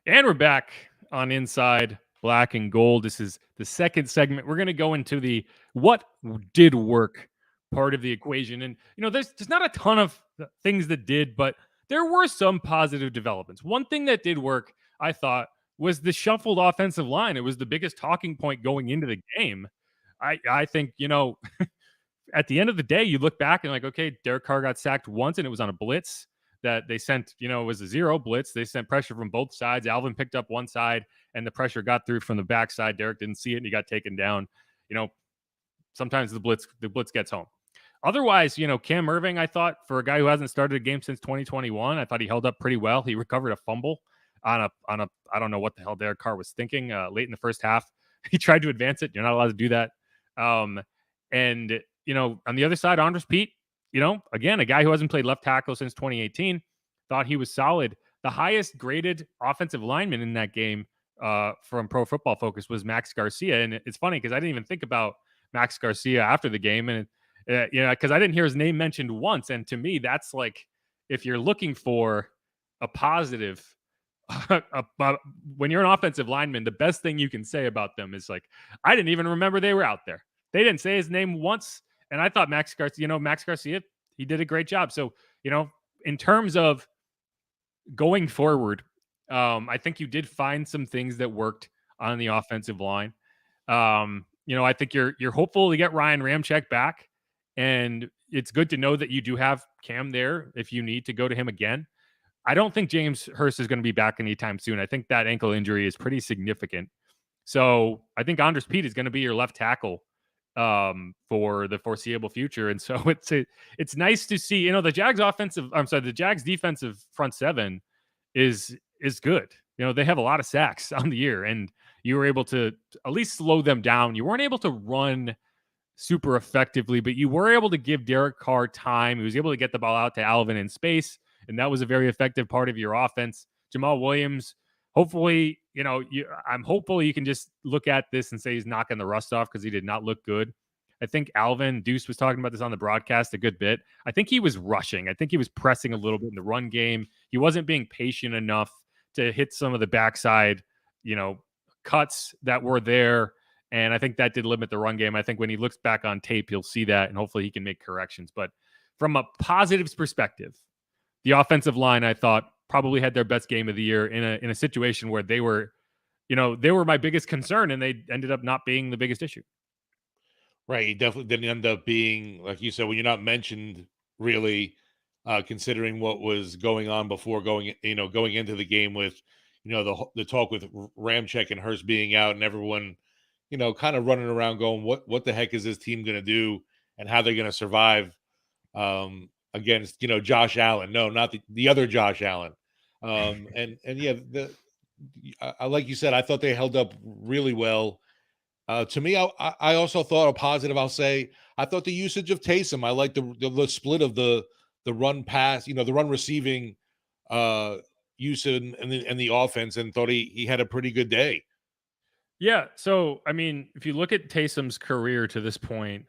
And we're back on Inside Black and Gold. This is the second segment. We're going to go into the what did work part of the equation. And, there's not a ton of things that did, but there were some positive developments. One thing that did work, I thought, was the shuffled offensive line. It was the biggest talking point going into the game. I think, at the end of the day, you look back and like, okay, Derek Carr got sacked once and it was on a blitz that they sent, it was a zero blitz. They sent pressure from both sides. Alvin picked up one side and the pressure got through from the backside. Derek didn't see it and he got taken down. Sometimes the blitz gets home. Otherwise, Cam Irving, I thought, for a guy who hasn't started a game since 2021, I thought he held up pretty well. He recovered a fumble on a I don't know what the hell Derek Carr was thinking late in the first half. He tried to advance it. You're not allowed to do that. And on the other side, Andres Pete, again, a guy who hasn't played left tackle since 2018, thought he was solid. The highest graded offensive lineman in that game from Pro Football Focus was Max Garcia. And it's funny because I didn't even think about Max Garcia after the game. And because I didn't hear his name mentioned once. And to me, that's like, if you're looking for a positive, when you're an offensive lineman, the best thing you can say about them is like, I didn't even remember they were out there. They didn't say his name once. And I thought Max Garcia, he did a great job. So, in terms of going forward, I think you did find some things that worked on the offensive line. I think you're hopeful to get Ryan Ramczyk back, and it's good to know that you do have Cam there if you need to go to him again. I don't think James Hurst is going to be back anytime soon. I think that ankle injury is pretty significant. So I think Andres Pete is going to be your left tackle for the foreseeable future. And so it's nice to see, the Jags defensive front seven is good. They have a lot of sacks on the year, and you were able to at least slow them down. You weren't able to run super effectively, but you were able to give Derek Carr time. He was able to get the ball out to Alvin in space, and that was a very effective part of your offense. Jamal Williams, hopefully, I'm hopeful you can just look at this and say he's knocking the rust off, because he did not look good. I think Alvin Deuce was talking about this on the broadcast a good bit. I think he was rushing. I think he was pressing a little bit in the run game. He wasn't being patient enough to hit some of the backside, cuts that were there. And I think that did limit the run game. I think when he looks back on tape, he'll see that, and hopefully he can make corrections. But from a positives perspective, the offensive line, I thought, probably had their best game of the year in a situation where they were my biggest concern, and they ended up not being the biggest issue.
Right. He definitely didn't end up being, like you said, when you're not mentioned really, considering what was going on before going into the game with, the talk with Ramczyk and Hurst being out, and everyone, kind of running around going, what the heck is this team going to do, and how they're going to survive against, Josh Allen. No, not the other Josh Allen. And yeah, like you said, I thought they held up really well. To me, I also thought a positive, I'll say, I thought the usage of Taysom, I like the split of the run pass, the run receiving use in the offense, and thought he had a pretty good day.
Yeah. So, I mean, if you look at Taysom's career to this point,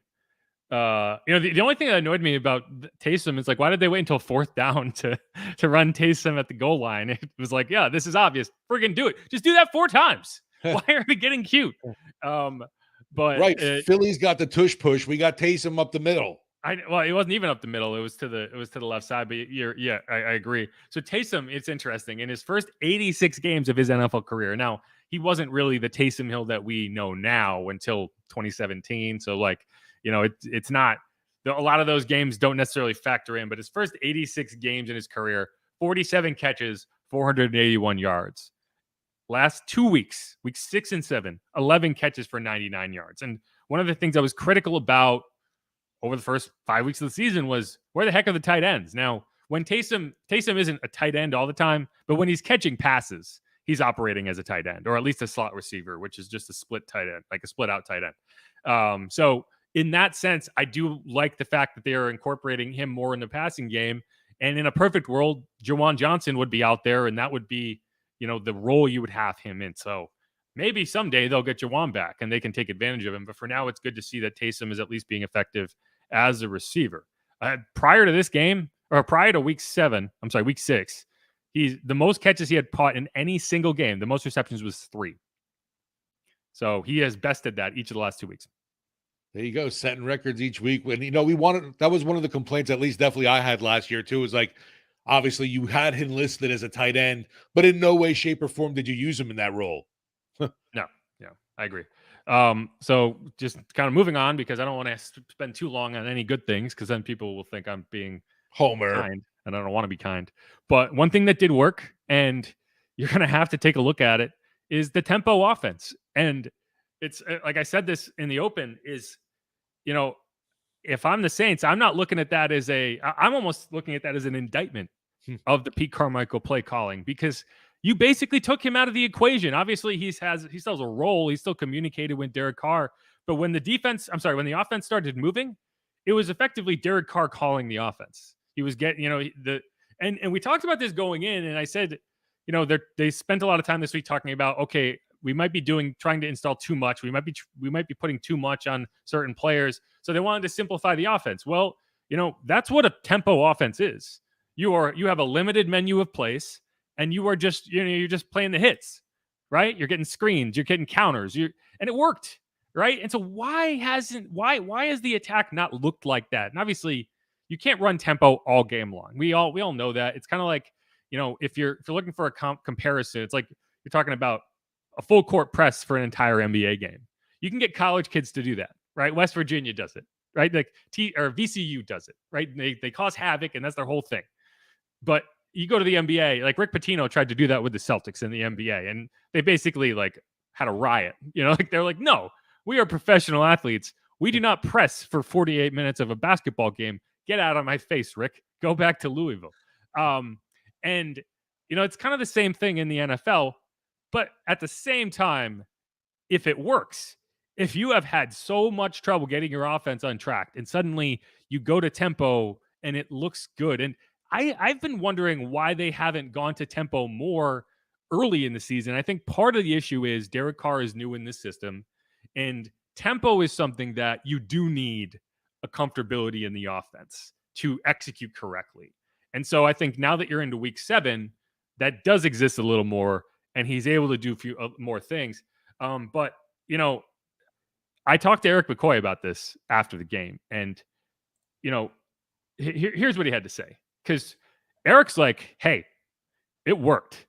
the only thing that annoyed me about Taysom is like, why did they wait until fourth down to run Taysom at the goal line? It was like, yeah, this is obvious. Friggin' do it. Just do that 4 times. Why are we getting cute? But
right, Philly's got the tush push. We got Taysom up the middle.
It wasn't even up the middle. It was to the left side. But I agree. So Taysom, it's interesting. In his first 86 games of his NFL career, now he wasn't really the Taysom Hill that we know now until 2017. So it's not. A lot of those games don't necessarily factor in. But his first 86 games in his career, 47 catches, 481 yards. Last 2 weeks, weeks 6 and 7, 11 catches for 99 yards. And one of the things I was critical about over the first 5 weeks of the season was, where the heck are the tight ends? Now, when Taysom isn't a tight end all the time, but when he's catching passes, he's operating as a tight end, or at least a slot receiver, which is just a split tight end, like a split out tight end. So in that sense, I do like the fact that they are incorporating him more in the passing game. And in a perfect world, Juwan Johnson would be out there, and that would be the role you would have him in. So maybe someday they'll get Juwan back and they can take advantage of him. But for now, it's good to see that Taysom is at least being effective as a receiver. Prior to this game, or prior to week 6, the most catches he had caught in any single game, the most receptions was 3. So he has bested that each of the last 2 weeks.
There you go, setting records each week. When that was one of the complaints, at least definitely I had last year too, is like, obviously, you had him listed as a tight end, but in no way, shape, or form did you use him in that role.
No, I agree. So just kind of moving on, because I don't want to spend too long on any good things, because then people will think I'm being
Homer,
kind, and I don't want to be kind. But one thing that did work, and you're going to have to take a look at it, is the tempo offense. And it's like I said this in the open, is, if I'm the Saints, I'm not looking at that as I'm almost looking at that as an indictment of the Pete Carmichael play calling, because you basically took him out of the equation. Obviously, he still has a role. He still communicated with Derek Carr. But when the offense started moving, it was effectively Derek Carr calling the offense. He was getting, and we talked about this going in, and I said, they spent a lot of time this week talking about, okay, we might be trying to install too much. We might be putting too much on certain players. So they wanted to simplify the offense. Well, that's what a tempo offense is. You have a limited menu of plays, and you are just you're just playing the hits, right? You're getting screens, you're getting counters, and it worked, right? And so why has the attack not looked like that? And obviously, you can't run tempo all game long. We all know that. It's kind of like, if you're looking for a comparison, it's like you're talking about a full court press for an entire NBA game. You can get college kids to do that, right? West Virginia does it, right? Like VCU does it, right? They cause havoc, and that's their whole thing. But you go to the NBA, like Rick Pitino tried to do that with the Celtics in the NBA, and they basically like had a riot. Like they're like, no, we are professional athletes. We do not press for 48 minutes of a basketball game. Get out of my face, Rick. Go back to Louisville. And it's kind of the same thing in the NFL, but at the same time, if it works, if you have had so much trouble getting your offense untracked and suddenly you go to tempo and it looks good. And I've been wondering why they haven't gone to tempo more early in the season. I think part of the issue is Derek Carr is new in this system, and tempo is something that you do need a comfortability in the offense to execute correctly. And so I think now that you're into week 7, that does exist a little more, and he's able to do a few more things. But I talked to Eric McCoy about this after the game, and here's what he had to say. Because Eric's like, hey, it worked.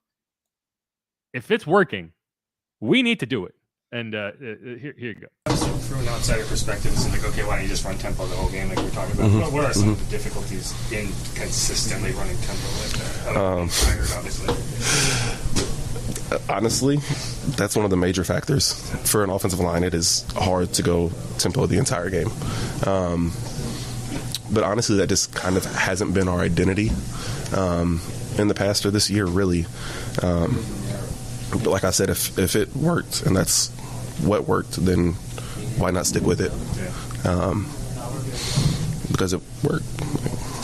If it's working, we need to do it. And here you go.
From an outsider perspective, it's like, okay, why don't you just run tempo the whole game like we're talking about? Mm-hmm. What are some of the difficulties in consistently running tempo like that? Tired, obviously.
Honestly, that's one of the major factors. For an offensive line, it is hard to go tempo the entire game. But honestly, that just kind of hasn't been our identity in the past or this year, really. But like I said, if it worked and that's what worked, then why not stick with it? Because it worked.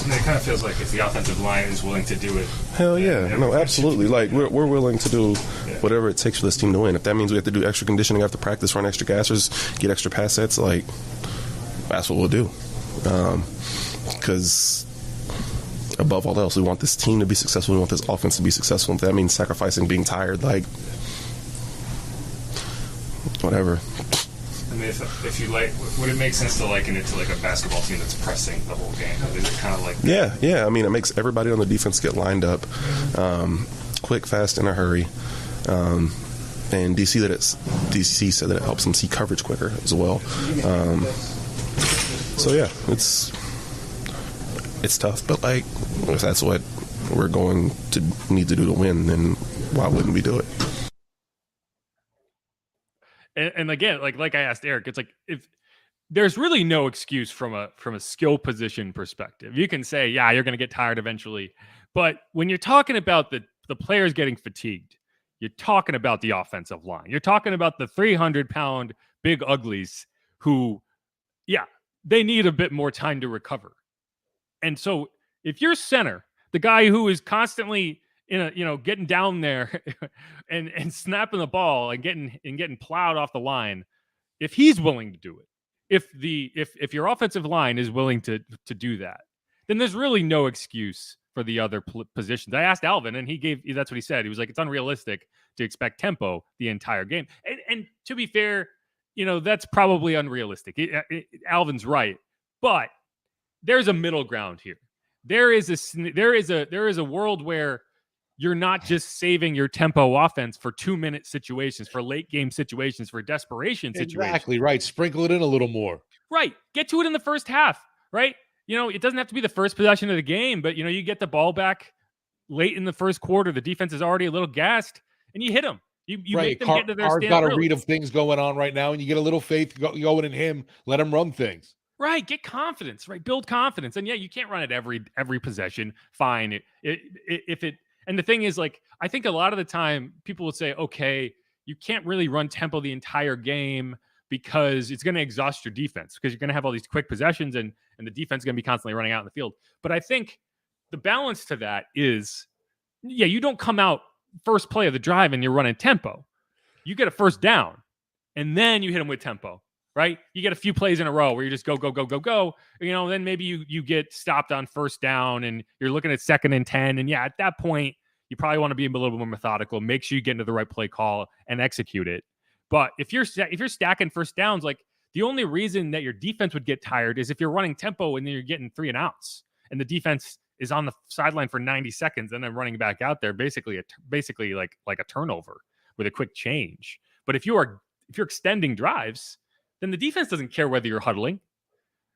And it kind of feels like if the offensive line is willing to do it.
Hell yeah. No, absolutely. Like, we're willing to do whatever it takes for this team to win. If that means we have to do extra conditioning after practice, run extra gassers, get extra pass sets, like, that's what we'll do. Because above all else, we want this team to be successful. We want this offense to be successful. If that means sacrificing being tired, like, whatever.
I mean, if you like, would it make sense to liken it to like a basketball team that's pressing the whole game? Is it kind of like that?
Yeah. I mean, it makes everybody on the defense get lined up, quick, fast, in a hurry. And DC said that it helps them see coverage quicker as well. So yeah, it's tough, but like, if that's what we're going to need to do to win, then why wouldn't we do it?
And again, like I asked Eric, it's like, if there's really no excuse from a skill position perspective. You can say, yeah, you're going to get tired eventually, but when you're talking about the players getting fatigued, you're talking about the offensive line. You're talking about the 300-pound big uglies who, yeah, they need a bit more time to recover. And so if you're center, the guy who is constantly getting down there and snapping the ball and getting plowed off the line, if he's willing to do it, if your offensive line is willing to do that, then there's really no excuse for the other positions. I asked Alvin, and that's what he said. He was like, it's unrealistic to expect tempo the entire game. And to be fair, that's probably unrealistic. Alvin's right, but there's a middle ground here. There is a world where you're not just saving your tempo offense for 2-minute situations, for late game situations, for desperation situations.
Exactly right. Sprinkle it in a little more.
Right. Get to it in the first half. Right. It doesn't have to be the first possession of the game, but you get the ball back late in the first quarter. The defense is already a little gassed, and you hit them. You
right.
make them get to their stand.
Got a read of things going on right now, and you get a little faith going in him. Let him run things.
Right. Get confidence. Right. Build confidence. And yeah, you can't run it every possession. Fine. And the thing is, like, I think a lot of the time people would say, okay, you can't really run tempo the entire game because it's going to exhaust your defense, because you're going to have all these quick possessions and the defense is going to be constantly running out in the field. But I think the balance to that is, yeah, you don't come out first play of the drive and you're running tempo. you get a first down, and then you hit them with tempo, right? You get a few plays in a row where you just go, go, go, go, go. Then maybe you get stopped on first down, and you're looking at 2nd and 10. And yeah, at that point, you probably want to be a little bit more methodical. Make sure you get into the right play call and execute it. But if you're stacking first downs, like the only reason that your defense would get tired is if you're running tempo and then you're getting 3 and outs, and the defense is on the sideline for 90 seconds and then running back out there, basically like a turnover with a quick change. But if you're extending drives, then the defense doesn't care whether you're huddling,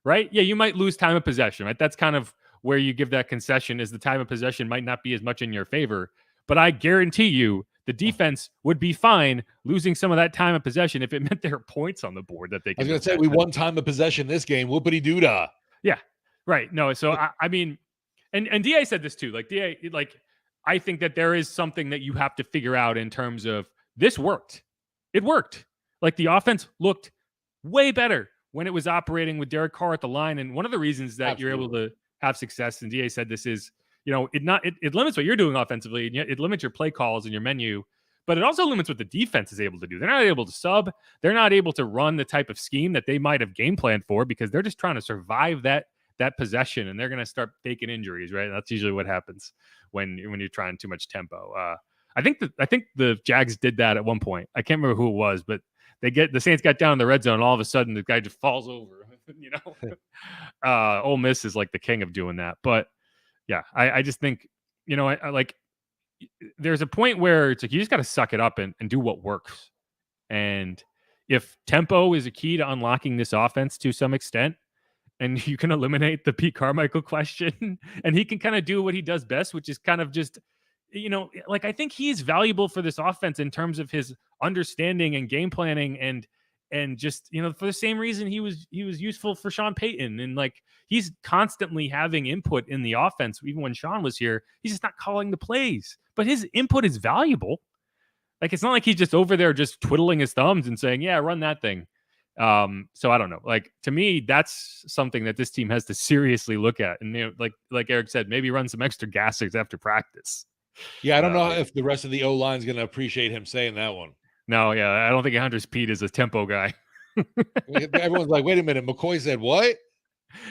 right? Yeah, you might lose time of possession, right? That's kind of where you give that concession, is the time of possession might not be as much in your favor. But I guarantee you the defense would be fine losing some of that time of possession if it meant there are points on the board that they can.
I was going to say, we won time of possession this game. Whoopity-doo-dah.
Yeah, right. No, so I mean, and DA said this too. Like DA, I think that there is something that you have to figure out in terms of this worked. It worked. Like the offense looked way better when it was operating with Derek Carr at the line. And one of the reasons that you're able to have success, and DA said this, is, it limits what you're doing offensively, and it limits your play calls and your menu, but it also limits what the defense is able to do. They're not able to sub. They're not able to run the type of scheme that they might have game planned for, because they're just trying to survive that possession, and they're going to start faking injuries, right? That's usually what happens when you're trying too much tempo. I think the Jags did that at one point. I can't remember who it was, but the Saints got down in the red zone, and all of a sudden the guy just falls over. Ole Miss is like the king of doing that. But yeah, I just think, I like, there's a point where it's like you just got to suck it up and do what works. And if tempo is a key to unlocking this offense to some extent, and you can eliminate the Pete Carmichael question, and he can kind of do what he does best, which is kind of just, I think he's valuable for this offense in terms of his understanding and game planning, and just, for the same reason he was useful for Sean Payton. And like, he's constantly having input in the offense. Even when Sean was here, he's just not calling the plays, but his input is valuable. Like, it's not like he's just over there just twiddling his thumbs and saying, yeah, run that thing. So I don't know. Like, to me, that's something that this team has to seriously look at. And like Eric said, maybe run some extra gassers after practice.
Yeah, I don't know if the rest of the O-line is going to appreciate him saying that one.
No, yeah, I don't think Hunter's Pete is a tempo guy.
Everyone's like, wait a minute, McCoy said what?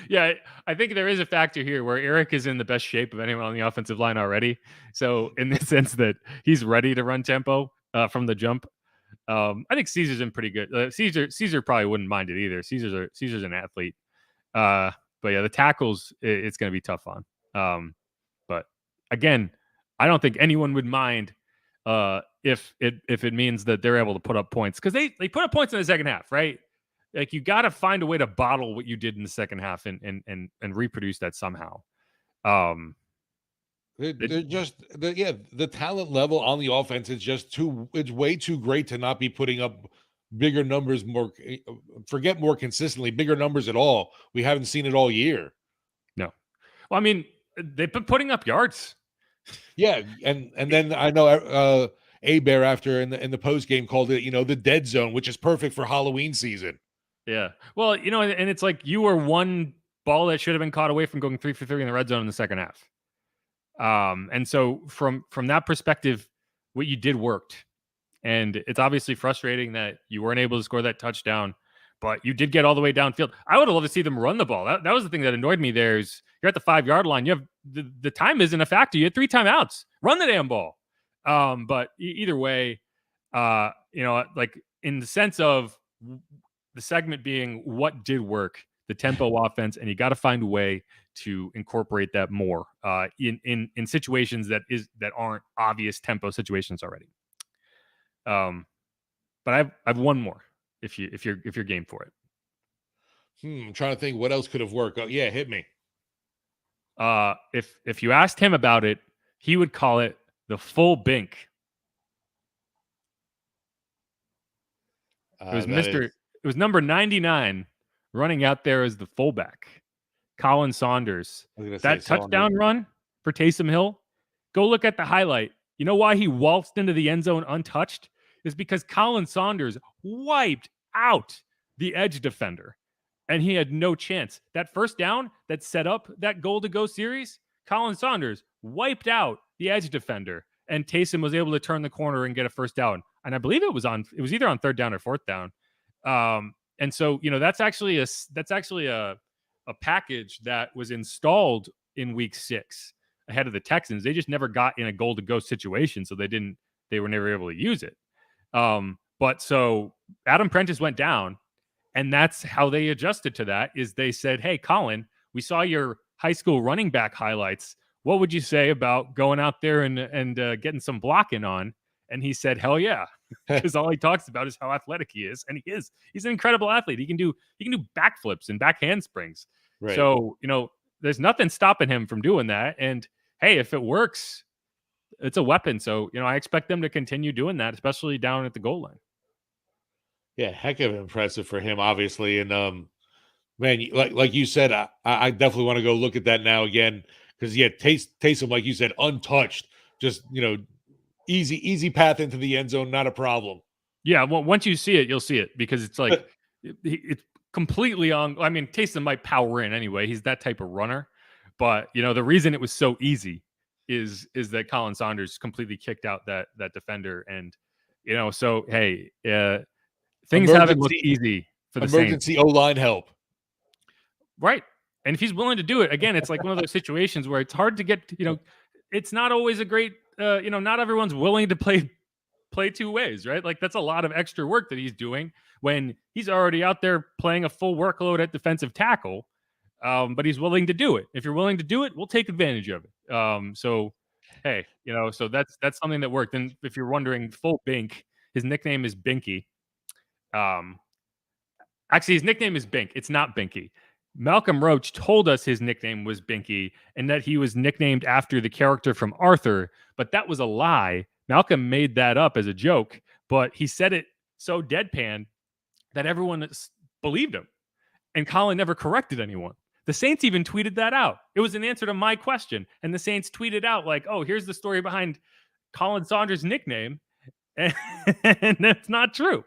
Yeah, I think there is a factor here where Eric is in the best shape of anyone on the offensive line already. So in the sense that he's ready to run tempo from the jump. I think Caesar's in pretty good. Caesar probably wouldn't mind it either. Caesar's an athlete. But yeah, the tackles, it's going to be tough on. But again, I don't think anyone would mind if it means that they're able to put up points, because they put up points in the second half, right? Like, you got to find a way to bottle what you did in the second half and reproduce that somehow.
The talent level on the offense is just it's way too great to not be putting up bigger numbers, more consistently, bigger numbers at all. We haven't seen it all year.
No. Well, I mean, they've been putting up yards.
Yeah, and then I know A-Bear after in the post game called it, the dead zone, which is perfect for Halloween season.
Yeah. Well, and it's like you were one ball that should have been caught away from going 3 for 3 in the red zone in the second half. And so from that perspective, what you did worked. And it's obviously frustrating that you weren't able to score that touchdown, but you did get all the way downfield. I would have loved to see them run the ball. That was the thing that annoyed me there, is you're at the 5-yard line. You have the time isn't a factor. You had 3 timeouts. Run the damn ball. But either way, like, in the sense of the segment being what did work, the tempo offense, and you got to find a way to incorporate that more in situations that aren't obvious tempo situations already. But I've one more if you're game for it.
I'm trying to think what else could have worked. Oh, yeah, hit me.
If you asked him about it, he would call it the full bink. It was number 99 running out there as the fullback, Colin Saunders. That touchdown run for Taysom Hill, go look at the highlight. You know why he waltzed into the end zone untouched? Is because Colin Saunders wiped out the edge defender, and he had no chance. That first down that set up that goal-to-go series, Colin Saunders wiped out the edge defender, and Taysom was able to turn the corner and get a first down. and I believe it was either on 3rd down or 4th down. And so, that's actually a package that was installed in week 6 ahead of the Texans. They just never got in a goal to go situation, so they were never able to use it. But so Adam Prentice went down, and that's how they adjusted to that. Is they said, "Hey, Colin, we saw your high school running back highlights. What would you say about going out there and getting some blocking on?" And he said, "Hell yeah," because all he talks about is how athletic he is, and he is. He's an incredible athlete. He can do backflips and back handsprings.
Right.
So there's nothing stopping him from doing that. And hey, if it works, it's a weapon. So I expect them to continue doing that, especially down at the goal line.
Yeah, heck of impressive for him, obviously. And man, like you said, I definitely want to go look at that now again because Taysom, like you said, untouched, just easy path into the end zone, not a problem.
Yeah, well, once you see it, you'll see it because it's like it's completely on. I mean, Taysom might power in anyway. He's that type of runner, but the reason it was so easy is that Colin Saunders completely kicked out that defender, and so hey, things haven't looked easy for the
emergency
Saints.
O-line help,
right? And if he's willing to do it, again, it's like one of those situations where it's hard to get. It's not always a great. Not everyone's willing to play two ways, right? Like that's a lot of extra work that he's doing when he's already out there playing a full workload at defensive tackle. But he's willing to do it. If you're willing to do it, we'll take advantage of it. So hey, so that's something that worked. And if you're wondering, full Bink, his nickname is Binky. Actually, his nickname is Bink. It's not Binky. Malcolm Roach told us his nickname was Binky and that he was nicknamed after the character from Arthur, but that was a lie. Malcolm made that up as a joke, but he said it so deadpan that everyone believed him. And Colin never corrected anyone. The Saints even tweeted that out. It was an answer to my question. And the Saints tweeted out like, "Oh, here's the story behind Colin Saunders' nickname." And that's not true.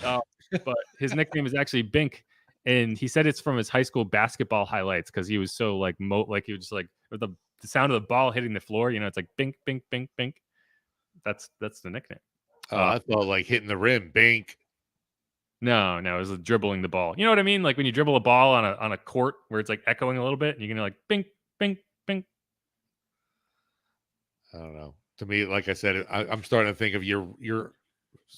But his nickname is actually Bink. And he said it's from his high school basketball highlights because he was so like he was just like with the sound of the ball hitting the floor. It's like bink, bink, bink, bink. That's the nickname.
I thought like hitting the rim, bink.
No, it was dribbling the ball. You know what I mean? Like when you dribble a ball on a court where it's like echoing a little bit, and you're gonna like bink, bink, bink.
I don't know. To me, like I said, I'm starting to think of you're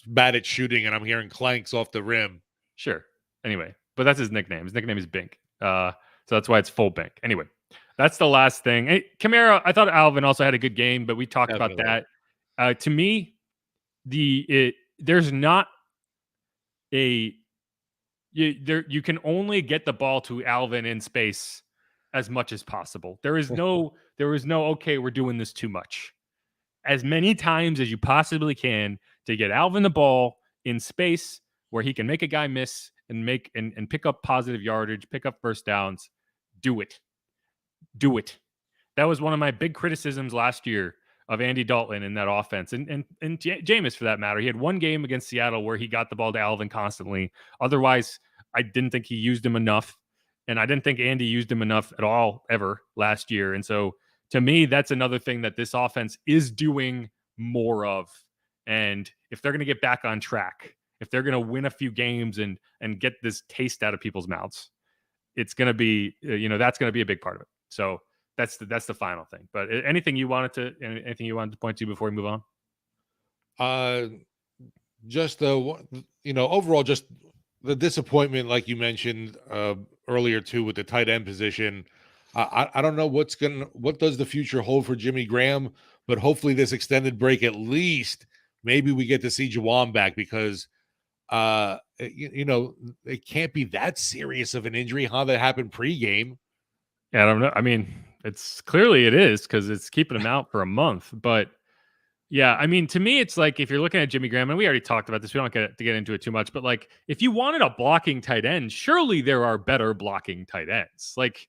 bad at shooting, and I'm hearing clanks off the rim.
Sure. Anyway, but that's his nickname. His nickname is Bink. So that's why it's full Bink. Anyway, that's the last thing. Hey, Kamara, I thought Alvin also had a good game, but we talked about that. To me, there's not you can only get the ball to Alvin in space as much as possible. There was no okay, we're doing this too much. As many times as you possibly can to get Alvin the ball in space where he can make a guy miss and pick up positive yardage, pick up first downs. Do it. That was one of my big criticisms last year of Andy Dalton in that offense. And Jameis, for that matter. He had one game against Seattle where he got the ball to Alvin constantly. Otherwise, I didn't think he used him enough. And I didn't think Andy used him enough at all ever last year. And so to me, that's another thing that this offense is doing more of. And if they're going to get back on track, if they're going to win a few games and get this taste out of people's mouths, it's going to be, that's going to be a big part of it. So that's the final thing. But anything you wanted to point to before we move on?
Just overall, just the disappointment, like you mentioned earlier too, with the tight end position. I don't know what does the future hold for Jimmy Graham, but hopefully this extended break, at least maybe we get to see Juwan back because it can't be that serious of an injury. How that happened pregame.
Yeah, I don't know. I mean, it's clearly it is because it's keeping him out for a month. But yeah, I mean, to me, it's like if you're looking at Jimmy Graham, and we already talked about this, we don't get to get into it too much. But like, if you wanted a blocking tight end, surely there are better blocking tight ends. Like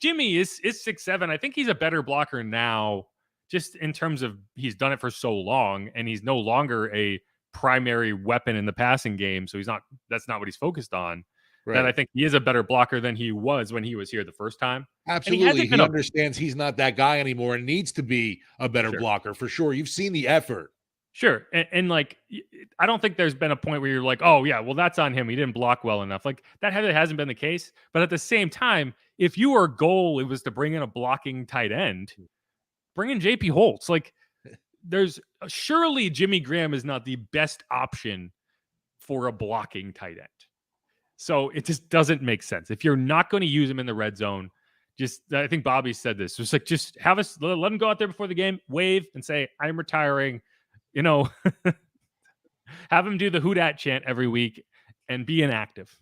Jimmy is 6'7". I think he's a better blocker now, just in terms of he's done it for so long, and he's no longer a primary weapon in the passing game. So that's not what he's focused on. Right. That I think he is a better blocker than he was when he was here the first time.
Absolutely. He understands he's not that guy anymore and needs to be a better blocker for sure. You've seen the effort.
Sure. And like, I don't think there's been a point where you're like, oh, yeah, well, that's on him. He didn't block well enough. Like, that hasn't been the case. But at the same time, if your goal it was to bring in a blocking tight end, bring in JP Holtz. Like, there's surely Jimmy Graham is not the best option for a blocking tight end. So it just doesn't make sense. If you're not going to use him in the red zone, I think Bobby said this. It's like, just have us, let him go out there before the game, wave and say, I'm retiring. You know, have him do the Who Dat chant every week and be inactive.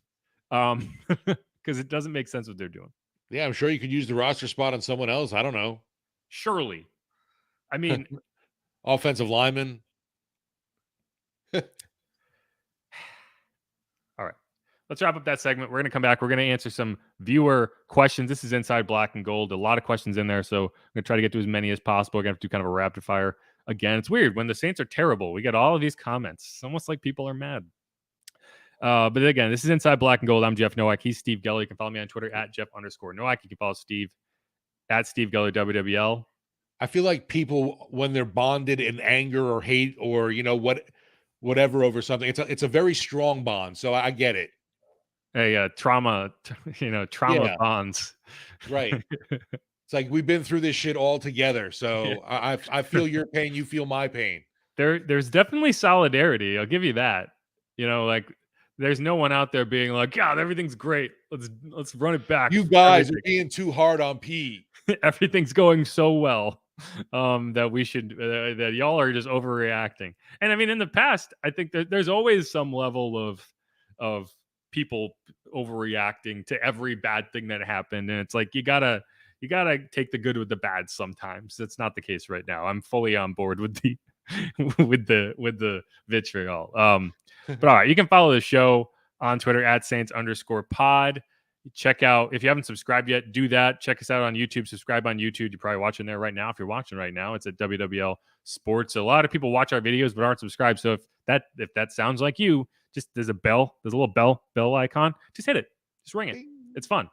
Because it doesn't make sense what they're doing.
Yeah, I'm sure you could use the roster spot on someone else. I don't know.
Surely. I mean,
offensive lineman.
All right. Let's wrap up that segment. We're going to come back. We're going to answer some viewer questions. This is Inside Black and Gold. A lot of questions in there. So I'm going to try to get to as many as possible. We're going to have to do kind of a rapid fire again. It's weird. When the Saints are terrible, we get all of these comments. It's almost like people are mad. But again, this is Inside Black and Gold. I'm Jeff Nowak. He's Steve Geller. You can follow me on Twitter at Jeff_Nowak. You can follow Steve at Steve Geller WWL.
I feel like people, when they're bonded in anger or hate or, whatever over something, it's a very strong bond. So I get it.
Trauma bonds.
Right. It's like we've been through this shit all together. So yeah. I feel your pain. You feel my pain.
There's definitely solidarity. I'll give you that. Like there's no one out there being like, God, everything's great. Let's run it back.
You guys are being too hard on P.
Everything's going so well that we should that y'all are just overreacting. And I mean, in the past, I think there's always some level of people overreacting to every bad thing that happened, and it's like you gotta take the good with the bad sometimes. That's not the case right now. I'm fully on board with the with the vitriol. But all right, you can follow the show on Twitter at Saints_pod. Check out, if you haven't subscribed yet, do that. Check us out on YouTube. Subscribe on YouTube. You're probably watching there right now. If you're watching right now, it's at WWL Sports. A lot of people watch our videos but aren't subscribed. So if that sounds like you, just there's a little bell icon. Just hit it. Just ring it. It's fun.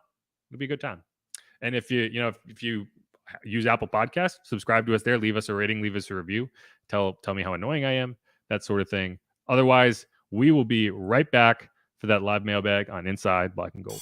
It'll be a good time. And if if you use Apple Podcasts, subscribe to us there. Leave us a rating. Leave us a review. Tell me how annoying I am. That sort of thing. Otherwise, we will be right back for that live mailbag on Inside Black and Gold.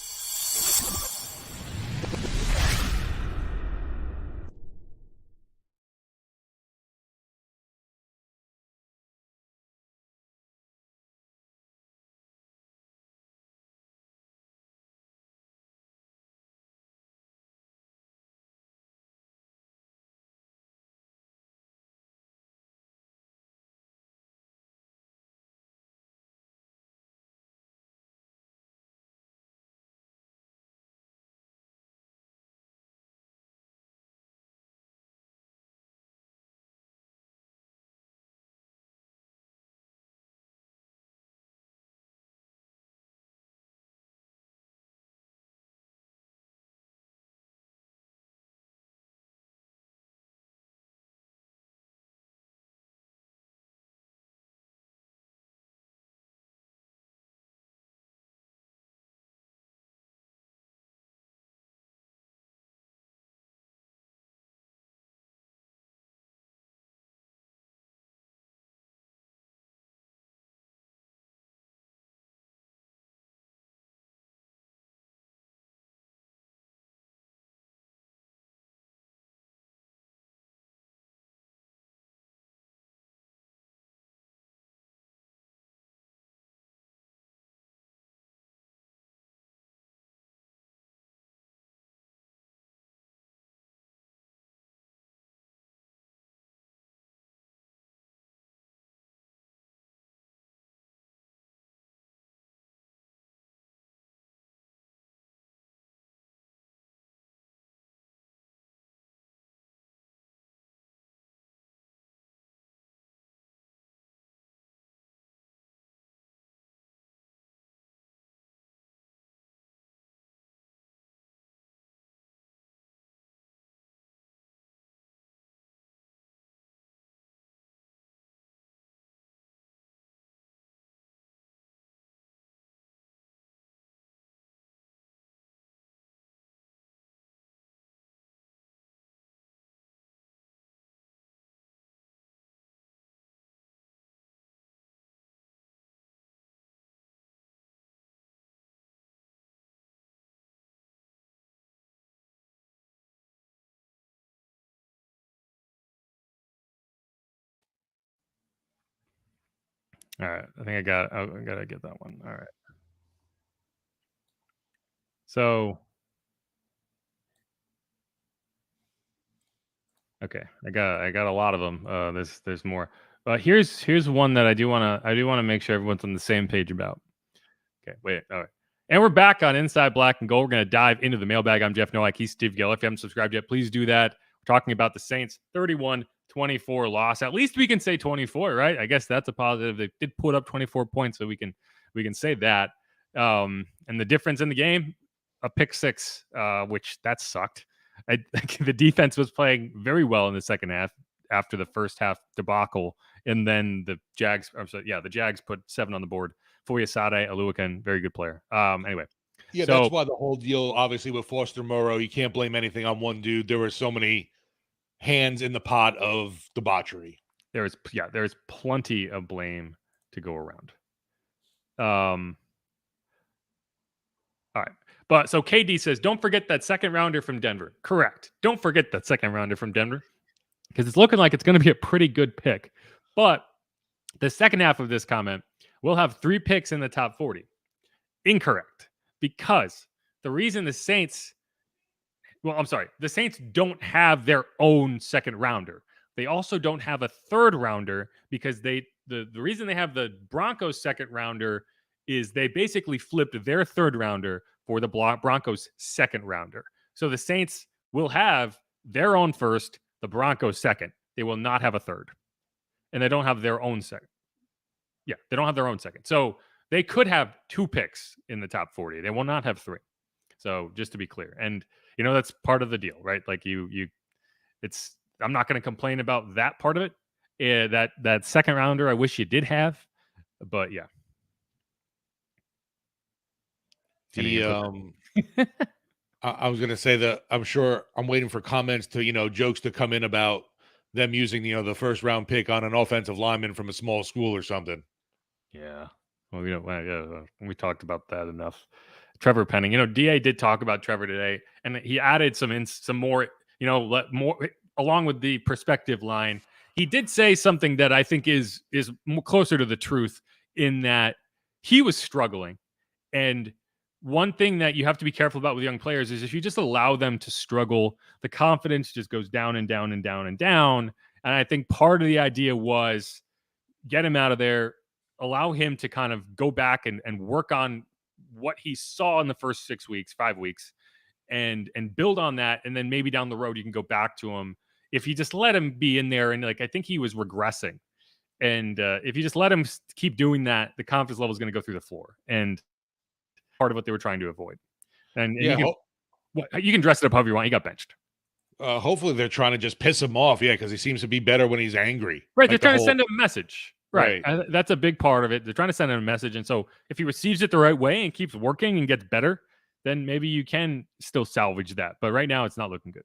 All right. I think I gotta get that one. All right. So okay, I got a lot of them. There's more. But here's one that I do wanna make sure everyone's on the same page about. Okay, wait. All right. And we're back on Inside Black and Gold. We're going to dive into the mailbag. I'm Jeff Nowak. He's Steve Gill. If you haven't subscribed yet, please do that. We're talking about the Saints 31-24 loss. At least we can say 24, right? I guess that's a positive. They did put up 24 points, so we can say that. And the difference in the game, a pick six, which that sucked. The defense was playing very well in the second half after the first half debacle, and then the Jags put 7 on the board. Foyesade Oluwakan, very good player. Anyway.
Yeah, that's why the whole deal, obviously, with Foster Moreau, you can't blame anything on one dude. There were so many hands in the pot of debauchery.
There's plenty of blame to go around. All right. But so KD says, don't forget that second rounder from Denver. Correct. Don't forget that second rounder from Denver, because it's looking like it's going to be a pretty good pick. But the second half of this comment, we'll have 3 picks in the top 40. Incorrect. Because the reason the Saints don't have their own second rounder. They also don't have a third rounder because the reason they have the Broncos second rounder is they basically flipped their third rounder for the Broncos second rounder. So the Saints will have their own first, the Broncos second. They will not have a third. And they don't have their own second. Yeah, they don't have their own second. So they could have 2 picks in the top 40. They will not have 3. So just to be clear. And, that's part of the deal, right? Like I'm not going to complain about that part of it. That second rounder, I wish you did have. But yeah.
I was going to say that I'm sure I'm waiting for comments to, jokes to come in about them using, the first round pick on an offensive lineman from a small school or something.
Yeah. Well, we talked about that enough. Trevor Penning, DA did talk about Trevor today, and he added some more, more along with the perspective line. He did say something that I think is closer to the truth, in that he was struggling. And one thing that you have to be careful about with young players is if you just allow them to struggle, the confidence just goes down and down and down and down. And I think part of the idea was get him out of there, allow him to kind of go back and work on what he saw in the first 5 weeks, and build on that. And then maybe down the road, you can go back to him. If you just let him be in there, and I think he was regressing. And if you just let him keep doing that, the confidence level is going to go through the floor. And part of what they were trying to avoid. And
yeah,
you can dress it up however you want. He got benched.
Hopefully they're trying to just piss him off. Yeah, because he seems to be better when he's angry.
Right. They're trying to send him a message. Right. That's a big part of it. They're trying to send him a message. And so if he receives it the right way and keeps working and gets better, then maybe you can still salvage that. But right now it's not looking good.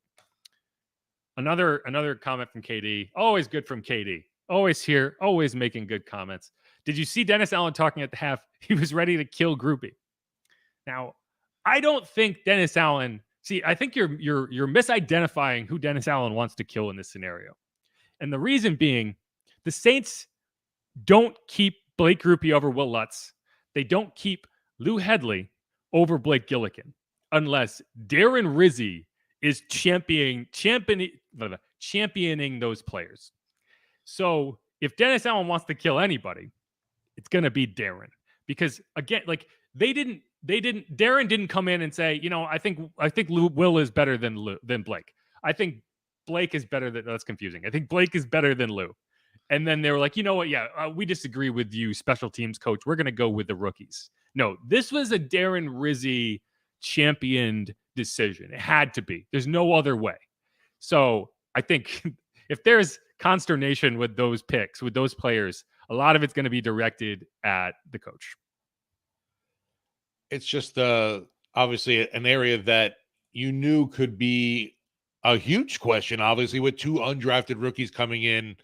Another comment from KD. Always good from KD. Always here. Always making good comments. Did you see Dennis Allen talking at the half? He was ready to kill Groupie. Now, I don't think Dennis Allen. See, I think you're misidentifying who Dennis Allen wants to kill in this scenario. And the reason being, the Saints don't keep Blake Groupie over Will Lutz. They don't keep Lou Hedley over Blake Gillikin unless Darren Rizzi is championing those players. So if Dennis Allen wants to kill anybody, it's going to be Darren. Because again, Darren didn't come in and say, I think Will is better than Blake. I think Blake is better than, that's confusing. I think Blake is better than Lou. And then they were like, you know what? Yeah, we disagree with you, special teams coach. We're going to go with the rookies. No, this was a Darren Rizzi championed decision. It had to be. There's no other way. So I think if there's consternation with those picks, with those players, a lot of it's going to be directed at the coach.
It's just obviously an area that you knew could be a huge question, obviously, with 2 undrafted rookies coming in.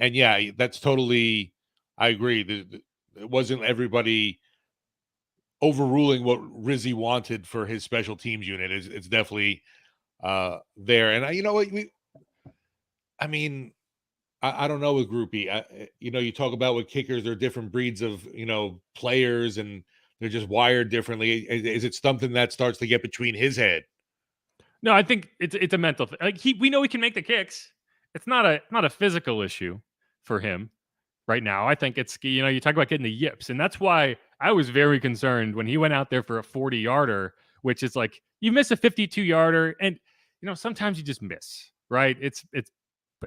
And yeah, that's totally, I agree. It wasn't everybody overruling what Rizzi wanted for his special teams unit. It's definitely there. And you know what? I don't know with Groupie. You talk about with kickers, they're different breeds of players, and they're just wired differently. Is it something that starts to get between his head?
No, I think it's a mental thing. Like we know he can make the kicks. It's not a physical issue for him right now. I think it's you talk about getting the yips, and that's why I was very concerned when he went out there for a 40-yarder, which is like you miss a 52-yarder, and sometimes you just miss, right? It's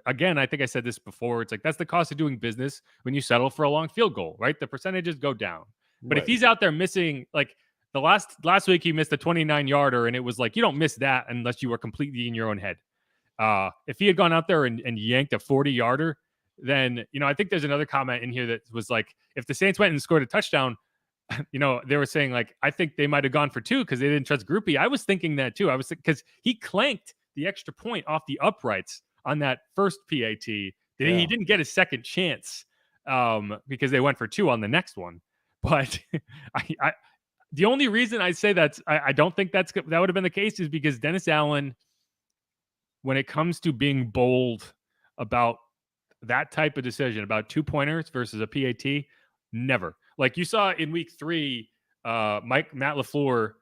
again, I think I said this before. It's like that's the cost of doing business when you settle for a long field goal, right? The percentages go down. But if
Right.
he's out there missing, like the last week he missed a 29-yarder, and it was like you don't miss that unless you are completely in your own head. If he had gone out there and yanked a 40-yarder, then I think there's another comment in here that was like, if the Saints went and scored a touchdown, they were saying like, I think they might have gone for 2 because they didn't trust Groupie. I was thinking that too. I was because he clanked the extra point off the uprights on that first PAT. He didn't get a second chance because they went for 2 on the next one. But the only reason I say I don't think that would have been the case is because Dennis Allen, when it comes to being bold about that type of decision, about 2-pointers versus a PAT, never. Like you saw in week 3, Matt LaFleur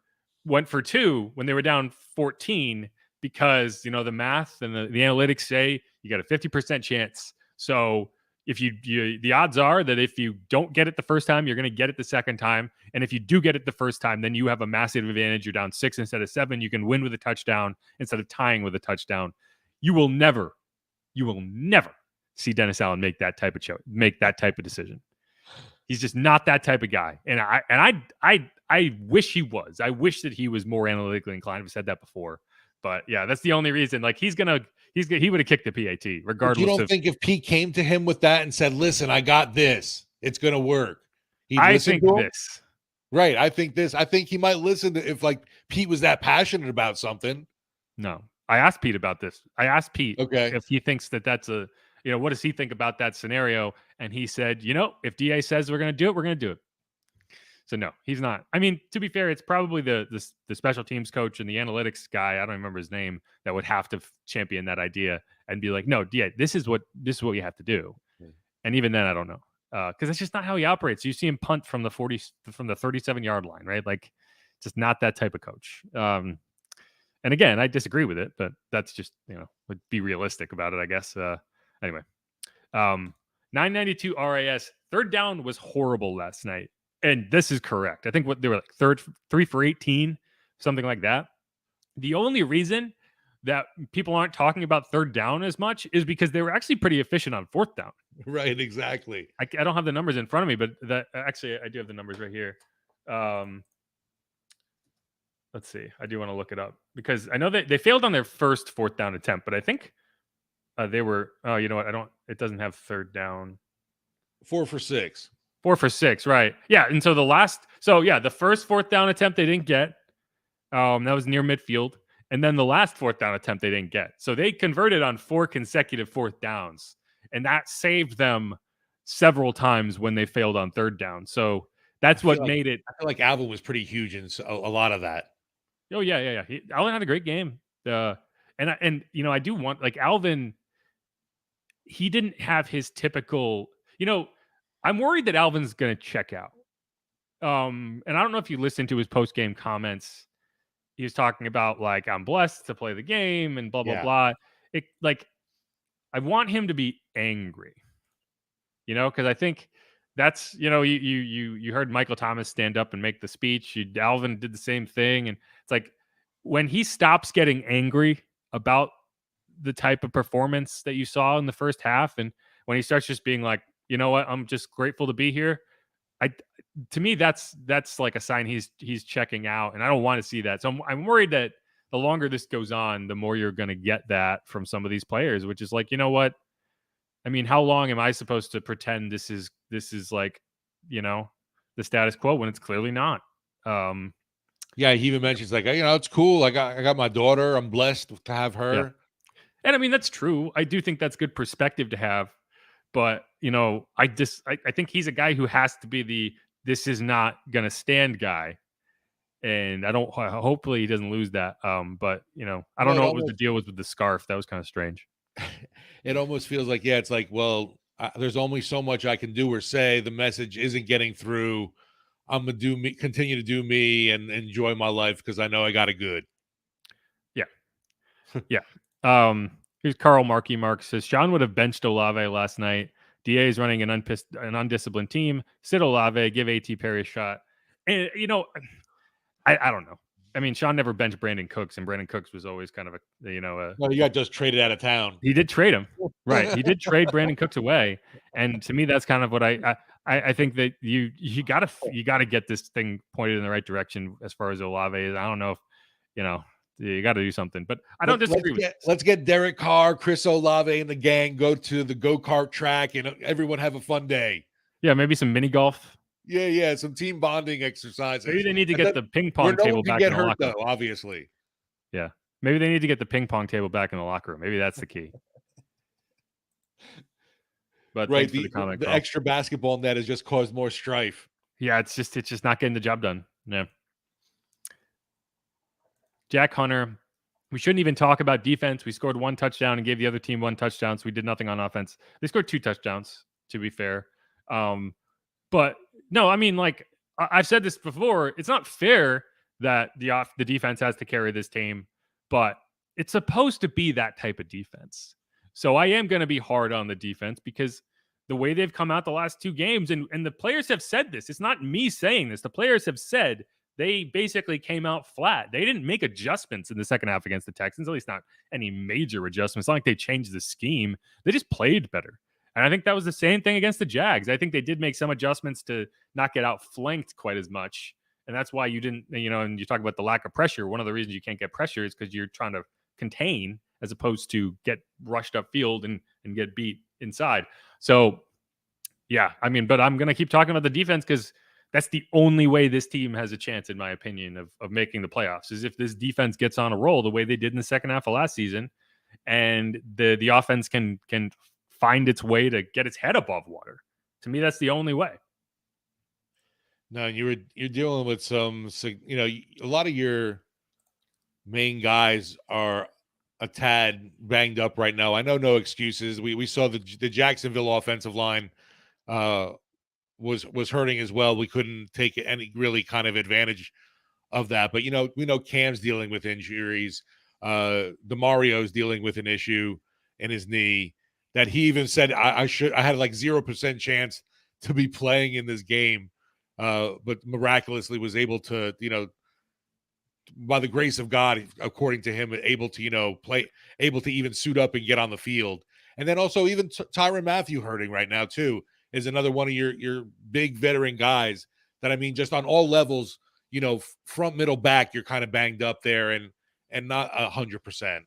went for 2 when they were down 14 because the math and the analytics say you got a 50% chance. So if the odds are that if you don't get it the first time, you're going to get it the second time. And if you do get it the first time, then you have a massive advantage. You're down 6 instead of 7. You can win with a touchdown instead of tying with a touchdown. You will never see Dennis Allen make that type of decision. He's just not that type of guy. And I wish he was. I wish that he was more analytically inclined. I've said that before. But yeah, that's the only reason. Like he would have kicked the PAT regardless.
But you don't think if Pete came to him with that and said, "Listen, I got this. It's going to work."
I think this.
Right. I think this. I think he might listen to if like Pete was that passionate about something.
No. I asked Pete about this. I asked Pete
if
he thinks that's a what does he think about that scenario? And he said, if DA says we're going to do it, we're going to do it. So no, he's not. I mean, to be fair, it's probably the special teams coach and the analytics guy, I don't remember his name, that would have to champion that idea and be like, no, DA, this is what you have to do. And even then, I don't know. Because that's just not how he operates. You see him punt from the 37-yard line, right? Like, just not that type of coach. And again, I disagree with it, but that's just, would be realistic about it, I guess. Anyway, 992 RAS. Third down was horrible last night. And this is correct. I think what they were like 3 for 18, something like that. The only reason that people aren't talking about third down as much is because they were actually pretty efficient on fourth down.
Right, exactly.
I don't have the numbers in front of me, but I do have the numbers right here. Let's see. I do want to look it up because I know that they failed on their first fourth down attempt, but I think they were. Oh, you know what? It doesn't have third down.
4 for 6.
4 for 6, right? Yeah, and so the first fourth down attempt they didn't get. That was near midfield, and then the last fourth down attempt they didn't get. So they converted on 4 consecutive fourth downs, and that saved them several times when they failed on third down. So that's what made it.
I feel like Alvin was pretty huge in a lot of that.
Oh yeah. Alvin had a great game. And I do want like Alvin. He didn't have his typical. I'm worried that Alvin's going to check out. And I don't know if you listened to his post-game comments. He was talking about like, I'm blessed to play the game and blah, blah, blah. I want him to be angry, because I think that's, you heard Michael Thomas stand up and make the speech. Alvin did the same thing. And it's like when he stops getting angry about the type of performance that you saw in the first half, and when he starts just being like, you know what, I'm just grateful to be here. To me, that's like a sign he's checking out, and I don't want to see that. So I'm worried that the longer this goes on, the more you're going to get that from some of these players, which is like, you know what? I mean, how long am I supposed to pretend this is like, the status quo when it's clearly not?
Yeah, he even mentions like, it's cool. I got my daughter. I'm blessed to have her.
Yeah. And I mean, that's true. I do think that's good perspective to have. But, I think he's a guy who has to be this is not going to stand guy. And hopefully he doesn't lose that. But, I don't know what the deal was with the scarf. That was kind of strange.
it almost feels like, yeah, it's like, well, there's only so much I can do or say. The message isn't getting through. I'm gonna do me, continue to do me, and enjoy my life because I know I got it good.
Yeah, yeah. Here's Carl Markey. Mark says Sean would have benched Olave last night. Da is running an undisciplined team. Sit Olave, give At Perry a shot. And I don't know. I mean, Sean never benched Brandon Cooks, and Brandon Cooks was always kind of
Well, you got just traded out of town.
He did trade him, right? He did trade Brandon Cooks away, and to me, that's kind of what I think that you gotta get this thing pointed in the right direction as far as Olave is. I don't know if you got to do something, but I don't disagree with.
Let's get Derek Carr, Chris Olave, and the gang go to the go-kart track, and everyone have a fun day.
Yeah, maybe some mini golf.
Yeah, some team bonding exercises.
Maybe they need to get the ping pong table back in the locker room.
Obviously.
Yeah, maybe they need to get the ping pong table back in the locker room. Maybe that's the key. But
right,
the
extra basketball net has just caused more strife.
Yeah, it's just not getting the job done. Yeah. Jack Hunter, we shouldn't even talk about defense. We scored 1 touchdown and gave the other team 1 touchdown, so we did nothing on offense. They scored 2 touchdowns, to be fair. But no, I mean, like I've said this before, it's not fair that the defense has to carry this team, but it's supposed to be that type of defense. So I am going to be hard on the defense because the way they've come out the last 2 games, and the players have said this. It's not me saying this. The players have said they basically came out flat. They didn't make adjustments in the second half against the Texans, at least not any major adjustments. It's not like they changed the scheme. They just played better. And I think that was the same thing against the Jags. I think they did make some adjustments to not get outflanked quite as much. And that's why you didn't, and you talk about the lack of pressure. One of the reasons you can't get pressure is because you're trying to contain as opposed to get rushed upfield and get beat inside. So, yeah, I mean, but I'm going to keep talking about the defense because that's the only way this team has a chance, in my opinion, of making the playoffs, is if this defense gets on a roll the way they did in the second half of last season, and the offense can find its way to get its head above water. To me, that's the only way.
No, you're dealing with some, a lot of your main guys are a tad banged up right now. I know, no excuses. We saw the Jacksonville offensive line was hurting as well. We couldn't take any really kind of advantage of that. But we know Cam's dealing with injuries. DeMario's dealing with an issue in his knee that he even said I had like 0% chance to be playing in this game, but miraculously was able to, by the grace of God, according to him, able to play, able to even suit up and get on the field. And then also even Tyrann Mathieu hurting right now too is another one of your big veteran guys that, I mean, just on all levels, front, middle, back, you're kind of banged up there and not 100%.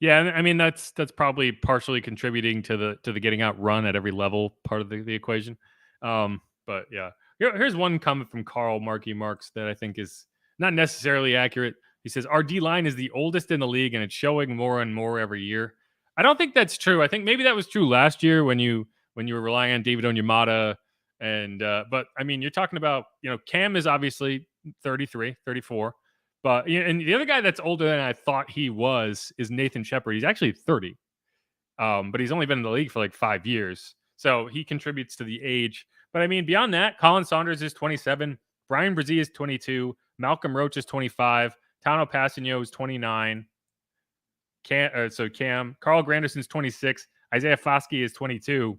Yeah, I mean that's probably partially contributing to the getting outrun at every level part of the equation. But yeah, here's one comment from Carl Markey Marks that I think is not necessarily accurate. He says our D line is the oldest in the league and it's showing more and more every year. I don't think that's true. I think maybe that was true last year when you were relying on David Onyemata, and but I mean you're talking about Cam is obviously 33, 34. But and the other guy that's older than I thought he was is Nathan Shepard. He's actually 30, but he's only been in the league for like 5 years, so he contributes to the age. But I mean, beyond that, Colin Saunders is 27, Brian Brzee is 22, Malcolm Roach is 25, Tano Passanio is 29. Cam Carl Granderson's 26, Isaiah Foskey is 22.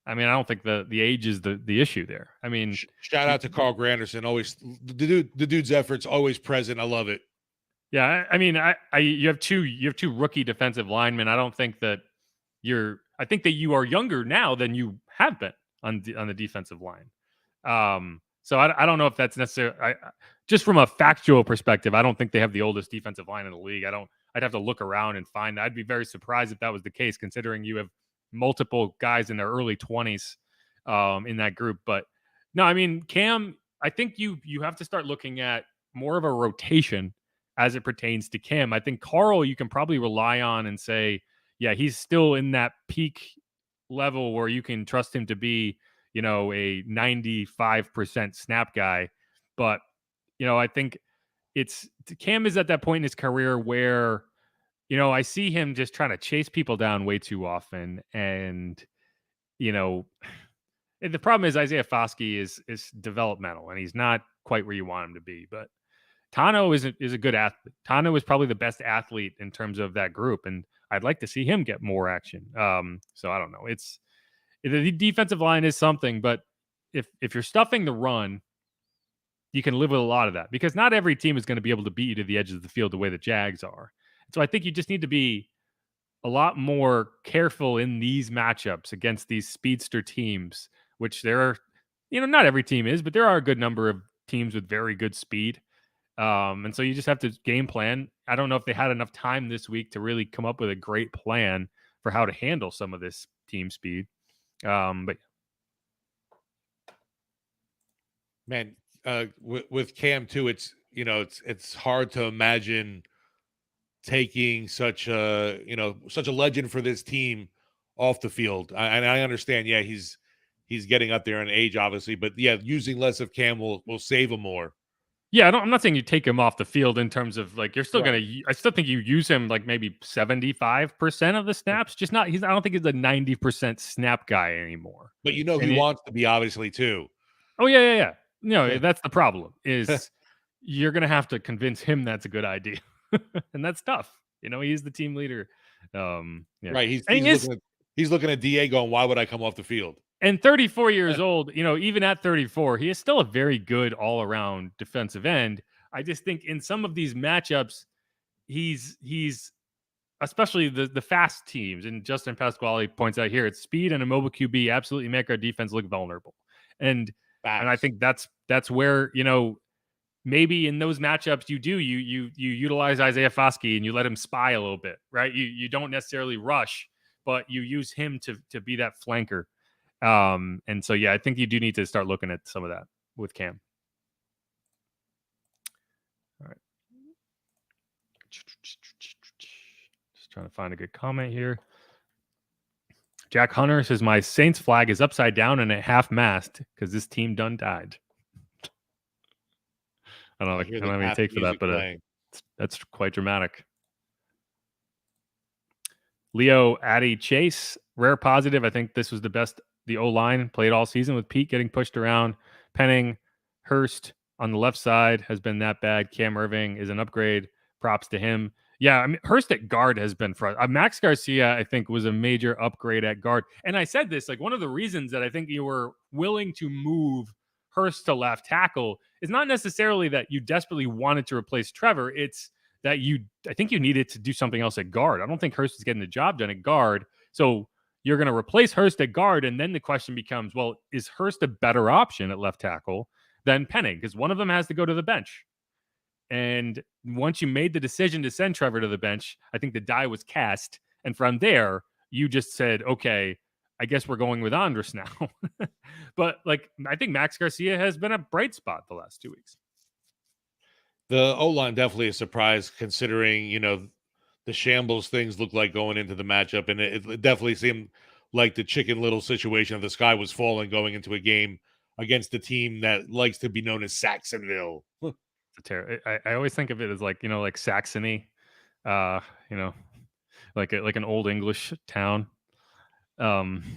I mean, I don't think the age is the issue there. I mean,
shout out to Carl Granderson. Always the dude's efforts always present. I love it.
Yeah, I mean, you have two rookie defensive linemen. I don't think that I think that you are younger now than you have been on the defensive line. So I don't know if that's necessarily just from a factual perspective. I don't think they have the oldest defensive line in the league. I'd have to look around and find. I'd be very surprised if that was the case, considering you have multiple guys in their early 20s in that group. But no, I mean, Cam, I think you have to start looking at more of a rotation as it pertains to Cam. I think Carl, you can probably rely on and say, yeah, he's still in that peak level where you can trust him to be, a 95% snap guy. But, I think Cam is at that point in his career where, I see him just trying to chase people down way too often. And, the problem is Isaiah Foskey is developmental and he's not quite where you want him to be. But Tano is a good athlete. Tano is probably the best athlete in terms of that group. And I'd like to see him get more action. So I don't know. The defensive line is something, but if you're stuffing the run, you can live with a lot of that because not every team is going to be able to beat you to the edges of the field the way the Jags are. So I think you just need to be a lot more careful in these matchups against these speedster teams, which there are, not every team is, but there are a good number of teams with very good speed. And so you just have to game plan. I don't know if they had enough time this week to really come up with a great plan for how to handle some of this team speed. But
man, with Cam too, it's hard to imagine taking such a legend for this team off the field. And I understand, yeah, he's getting up there in age, obviously, but yeah, using less of Cam will save him more.
Yeah, I'm not saying you take him off the field in terms of like you're still
Right.
I still think you use him like maybe 75% of the snaps. Just not. I don't think he's a 90% snap guy anymore.
But he wants to be, obviously, too.
Oh yeah. No,
Yeah.
that's the problem. Is you're gonna have to convince him that's a good idea, and that's tough. He's the team leader. Yeah.
Right. He's looking at DA going, why would I come off the field?
And 34 years old, even at 34, he is still a very good all-around defensive end. I just think in some of these matchups, he's especially the fast teams, and Justin Pasquale points out here, it's speed and a mobile QB absolutely make our defense look vulnerable. And I think that's where, maybe in those matchups you utilize Isaiah Foskey and you let him spy a little bit, right? You don't necessarily rush, but you use him to be that flanker. And so, yeah, I think you do need to start looking at some of that with Cam. All right. Just trying to find a good comment here. Jack Hunter says, my Saints flag is upside down and at half mast because this team done died. I don't have any take for that, but that's quite dramatic. Leo Addy Chase, rare positive. I think this was the best the O-line played all season with Pete getting pushed around. Penning, Hurst on the left side has been that bad. Cam Irving is an upgrade. Props to him. Yeah, I mean, Hurst at guard has been Max Garcia, I think, was a major upgrade at guard. And I said this, like, one of the reasons that I think you were willing to move Hurst to left tackle is not necessarily that you desperately wanted to replace Trevor. It's that I think you needed to do something else at guard. I don't think Hurst is getting the job done at guard. So you're going to replace Hurst at guard, and then the question becomes, well, is Hurst a better option at left tackle than Penning? Because one of them has to go to the bench. And once you made the decision to send Trevor to the bench, I think the die was cast. And from there, you just said, okay, I guess we're going with Andres now. But, like, I think Max Garcia has been a bright spot the last 2 weeks.
The O-line definitely a surprise considering, the shambles things look like going into the matchup. And it definitely seemed like the Chicken Little situation of the sky was falling going into a game against a team that likes to be known as Saxonville.
I always think of it as like Saxony, like an old English town.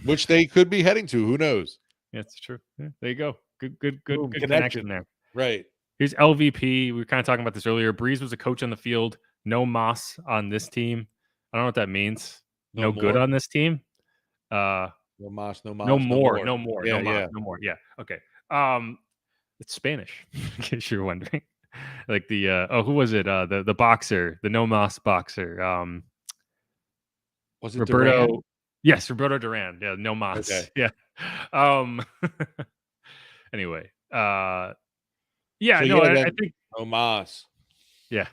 Which they could be heading to. Who knows?
Yeah, it's true. Yeah, there you go. Good
connection
there.
Right.
Here's LVP. We were kind of talking about this earlier. Breeze was a coach on the field. No Moss on this team. I don't know what that means. No good on this team.
No Moss. No Moss.
No more.
Yeah.
No more. Yeah. Okay. It's Spanish, in case you're wondering. Like the who was it? The boxer, the No Moss boxer.
Was it
Roberto?
Duran?
Yes, Roberto Duran. Yeah, No Moss.
Okay.
Yeah. Anyway. Yeah.
So
no,
yeah,
I think
No Moss.
Yeah.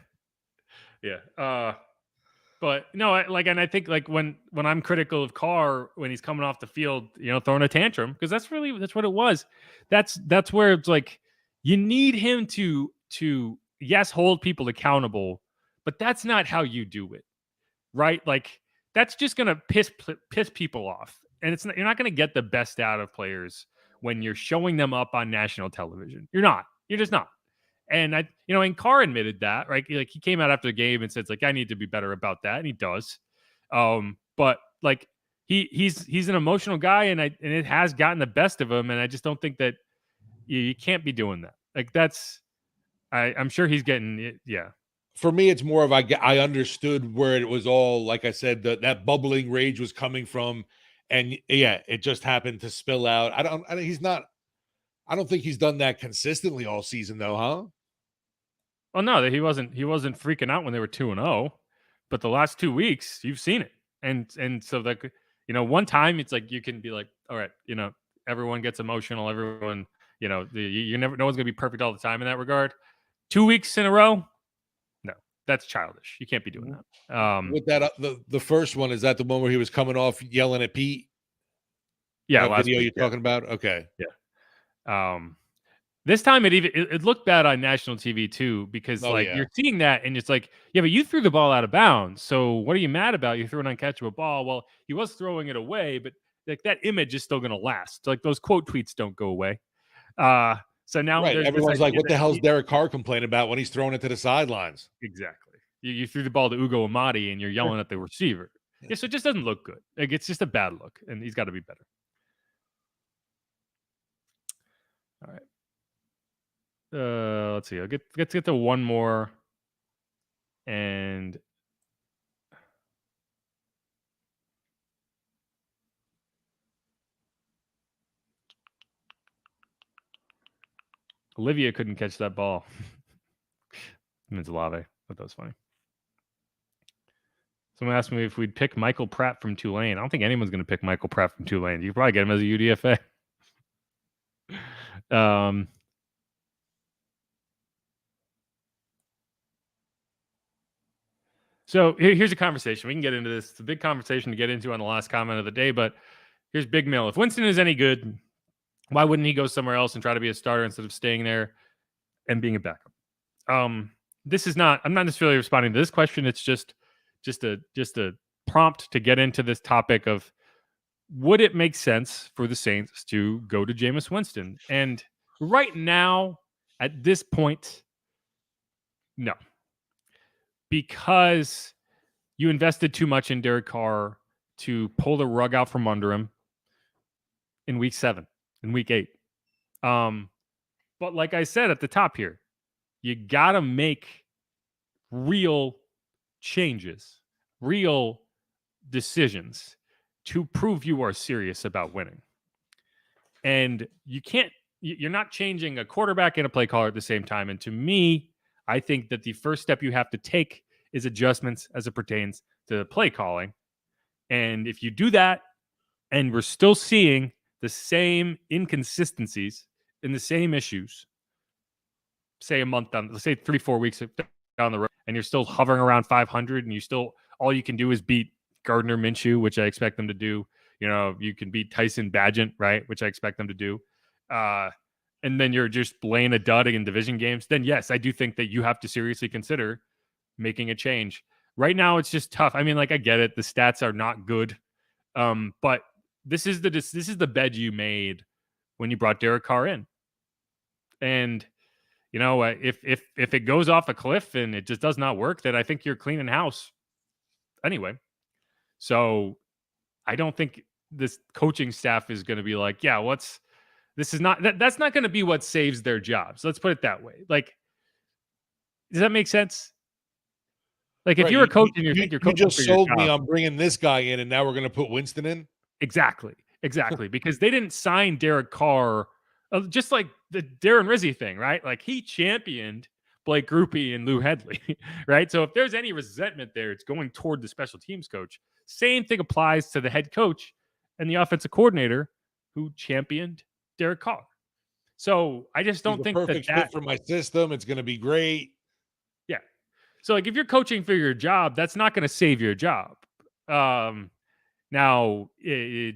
But no, and I think like when I'm critical of Carr when he's coming off the field, throwing a tantrum, because that's what it was. That's where it's like you need him to yes, hold people accountable, but that's not how you do it, right? Like that's just gonna piss people off, and you're not gonna get the best out of players when you're showing them up on national television. You're just not. And and Carr admitted that, right? Like he came out after the game and said, like, I need to be better about that. And he does. But like he's an emotional guy and it has gotten the best of him. And I just don't think that you can't be doing that. Like I'm sure he's getting it. Yeah.
For me, it's more of I understood where it was all, like I said, that bubbling rage was coming from. And yeah, it just happened to spill out. I don't think he's done that consistently all season though, huh?
Well, no, that he wasn't freaking out when they were 2-0, but the last 2 weeks you've seen it. And so like, one time it's like you can be like, all right, everyone gets emotional, everyone, you never, no one's gonna be perfect all the time in that regard. 2 weeks in a row, no, that's childish. You can't be doing that.
With that, the first one, is that the one where he was coming off yelling at Pete?
Yeah,
that video you're talking about. Okay,
yeah. This time it looked bad on national TV too, because you're seeing that and it's like, yeah, but you threw the ball out of bounds. So what are you mad about? You threw an uncatchable ball. Well, he was throwing it away, but like that image is still going to last. Like those quote tweets don't go away. So now
everyone's like, what the hell's Derek Carr complaining about when he's throwing it to the sidelines?
Exactly. You threw the ball to Ugo Amadi and you're yelling at the receiver. Yeah, so it just doesn't look good. Like it's just a bad look, and he's got to be better. All right. Let's see. Let's get to one more, and Olivia couldn't catch that ball. Means Olave. But that was funny. Someone asked me if we'd pick Michael Pratt from Tulane. I don't think anyone's going to pick Michael Pratt from Tulane. You could probably get him as a UDFA. So here's a conversation. We can get into this. It's a big conversation to get into on the last comment of the day, but here's Big Mill. If Winston is any good, why wouldn't he go somewhere else and try to be a starter instead of staying there and being a backup? This is not, I'm not necessarily responding to this question. It's just a prompt to get into this topic of, would it make sense for the Saints to go to Jameis Winston? And right now, at this point, no. Because you invested too much in Derek Carr to pull the rug out from under him in week 7, in week 8. But like I said at the top here, you got to make real changes, real decisions to prove you are serious about winning. And you're not changing a quarterback and a play caller at the same time. And to me, I think that the first step you have to take is adjustments as it pertains to play calling. And if you do that, and we're still seeing the same inconsistencies in the same issues, say a month down, let's say 3-4 weeks down the road, and you're still hovering around 500, and all you can do is beat Gardner Minshew, which I expect them to do. You can beat Tyson Bagent, right, which I expect them to do. And then you're just laying a dud in division games, then yes, I do think that you have to seriously consider making a change. Right now, it's just tough. I mean, like, I get it. The stats are not good. But this is the bed you made when you brought Derek Carr in. And, if it goes off a cliff and it just does not work, then I think you're cleaning house anyway. So I don't think this coaching staff is going to be like, yeah, that's not going to be what saves their jobs. Let's put it that way. Like, does that make sense? Like, if you're a coach and you think you're coaching,
you just sold me on bringing this guy in, and now we're going to put Winston in.
Exactly. Because they didn't sign Derek Carr, just like the Darren Rizzi thing, right? Like, he championed Blake Grupe and Lou Hedley, right? So if there's any resentment there, it's going toward the special teams coach. Same thing applies to the head coach and the offensive coordinator who championed Derek Carr. So I just don't think
perfect fit for my system. It's going to be great.
Yeah. So like, if you're coaching for your job, that's not going to save your job. Now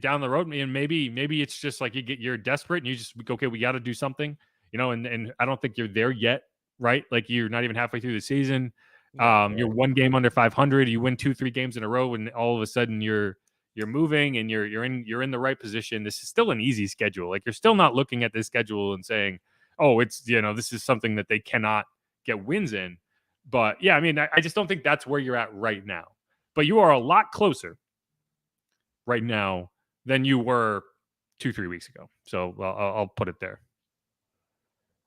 down the road, and maybe it's just like you're desperate and you just, okay, we got to do something, and I don't think you're there yet, right? Like, you're not even halfway through the season. You're one game under 500. You win 2-3 games in a row, and all of a sudden you're moving and you're in the right position. This is still an easy schedule. Like, you're still not looking at this schedule and saying, oh, it's, this is something that they cannot get wins in. But yeah, I mean, I just don't think that's where you're at right now. But you are a lot closer right now than you were 2-3 weeks ago. So I'll put it there.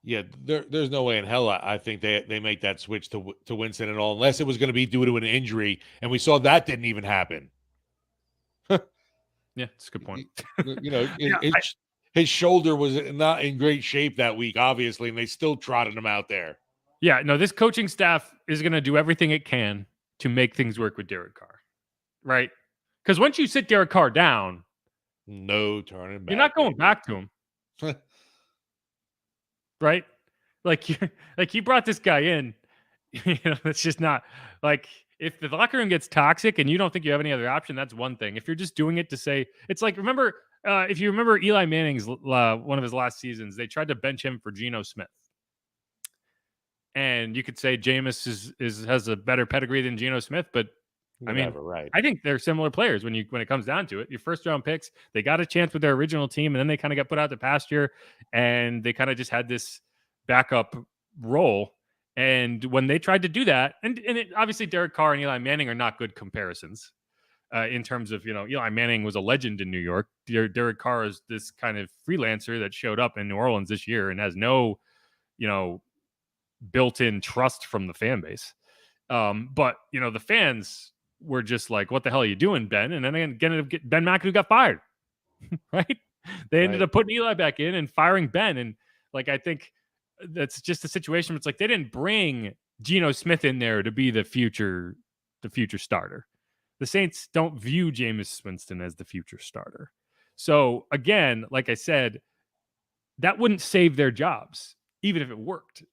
Yeah, there's no way in hell I think they make that switch to Winston at all, unless it was going to be due to an injury, and we saw that didn't even happen.
Yeah, it's a good point.
His shoulder was not in great shape that week, obviously, and they still trotted him out there.
Yeah, no, this coaching staff is going to do everything it can to make things work with Derek Carr, right? Because once you sit Derek Carr down,
no turning back.
You're not going back to him, right? Like you brought this guy in. It's just not like, if the locker room gets toxic and you don't think you have any other option, that's one thing. If you're just doing it to say, it's like, remember, if you remember Eli Manning's one of his last seasons, they tried to bench him for Geno Smith. And you could say Jameis has a better pedigree than Geno Smith, but
right.
I think they're similar players when it comes down to it. Your first round picks, they got a chance with their original team, and then they kind of got put out to pasture, and they kind of just had this backup role. And when they tried to do that, and obviously Derek Carr and Eli Manning are not good comparisons in terms of, Eli Manning was a legend in New York. Derek Carr is this kind of freelancer that showed up in New Orleans this year and has no, built-in trust from the fan base. But the fans were just like, what the hell are you doing, Ben? And then again, Ben McAdoo got fired, right? They ended up putting Eli back in and firing Ben. And I think that's just a situation where it's like, they didn't bring Geno Smith in there to be the future starter. The Saints don't view Jameis Winston as the future starter. So again, like I said, that wouldn't save their jobs, even if it worked.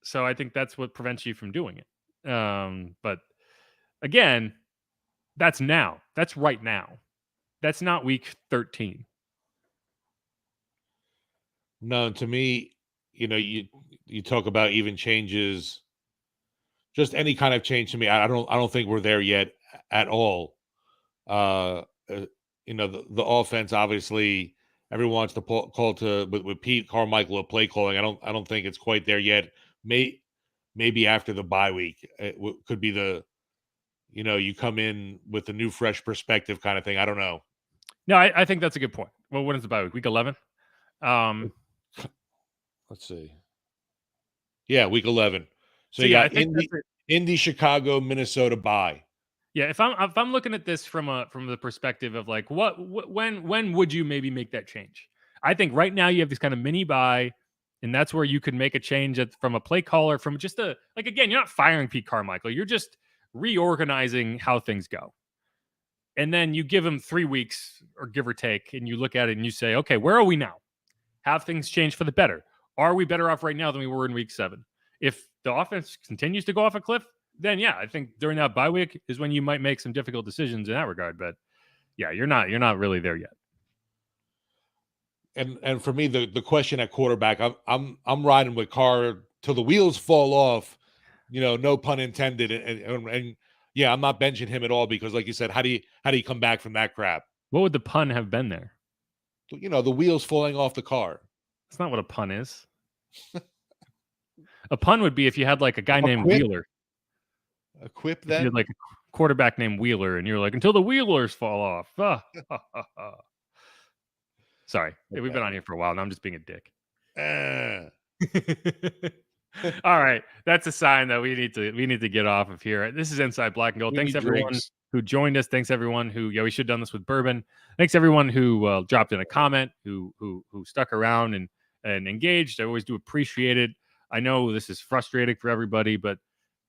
So I think that's what prevents you from doing it. But again, that's now. That's right now. That's not week 13.
No, to me, you talk about even changes, just any kind of change to me. I don't think we're there yet at all. The offense, obviously, everyone wants to call to with Pete Carmichael of play calling. I don't think it's quite there yet. Maybe after the bye week, it could be you come in with a new, fresh perspective kind of thing. I don't know.
No, I think that's a good point. Well, when is the bye week? Week 11?
Let's see. Yeah, week 11. So you got Indy, Chicago, Minnesota bye.
Yeah, if I'm looking at this from the perspective of like when would you maybe make that change? I think right now you have this kind of mini bye, and that's where you could make a change from a play caller, from just again, you're not firing Pete Carmichael, you're just reorganizing how things go. And then you give him 3 weeks or give or take, and you look at it and you say, okay, where are we now? Have things changed for the better? Are we better off right now than we were in week 7? If the offense continues to go off a cliff, then yeah, I think during that bye week is when you might make some difficult decisions in that regard. But yeah, you're not really there yet.
And for me, the question at quarterback, I'm riding with Carr till the wheels fall off. No pun intended. And yeah, I'm not benching him at all because, like you said, how do you come back from that crap?
What would the pun have been there?
The wheels falling off the car.
That's not what a pun is. A pun would be if you had like a guy named
quip?
Wheeler.
A quip
If
then?
you had like a quarterback named Wheeler, and you're like, until the Wheelers fall off. Sorry. Okay. We've been on here for a while. Now I'm just being a dick. All right. That's a sign that we need to get off of here. This is Inside Black and Gold. Thanks everyone who joined us. Thanks everyone who, we should have done this with bourbon. Thanks everyone who dropped in a comment, who stuck around and engaged. I always do appreciate it. I know this is frustrating for everybody, but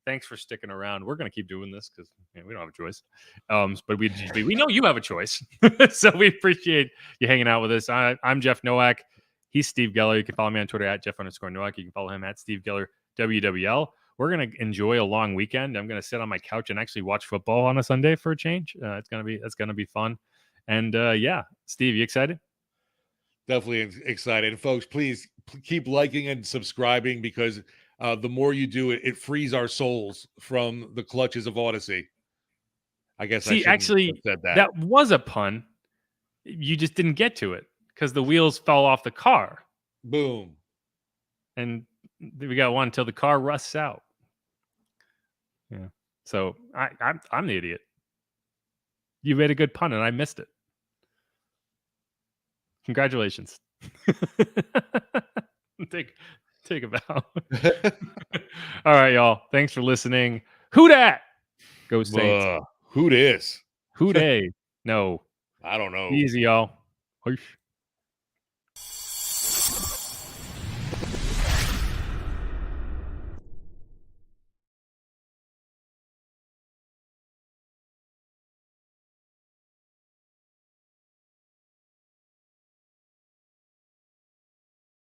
thanks for sticking around. We're going to keep doing this because we don't have a choice. But we know you have a choice. So we appreciate you hanging out with us. I'm Jeff Nowak. He's Steve Geller. You can follow me on Twitter at Jeff_Nowak. You can follow him at Steve Geller WWL. We're going to enjoy a long weekend. I'm going to sit on my couch and actually watch football on a Sunday for a change. It's going to be fun. And yeah, Steve, you excited?
Definitely excited. And folks, please keep liking and subscribing because the more you do it, it frees our souls from the clutches of Odyssey. I guess I actually have said that.
That was a pun. You just didn't get to it because the wheels fell off the car.
Boom.
and we got one until the car rusts out. Yeah. So I'm the idiot. You made a good pun and I missed it. Congratulations. Take a bow. All right, y'all. Thanks for listening. Who dat? Go Saints.
Who this?
Who dey? No.
I don't know.
Easy, y'all. Hush.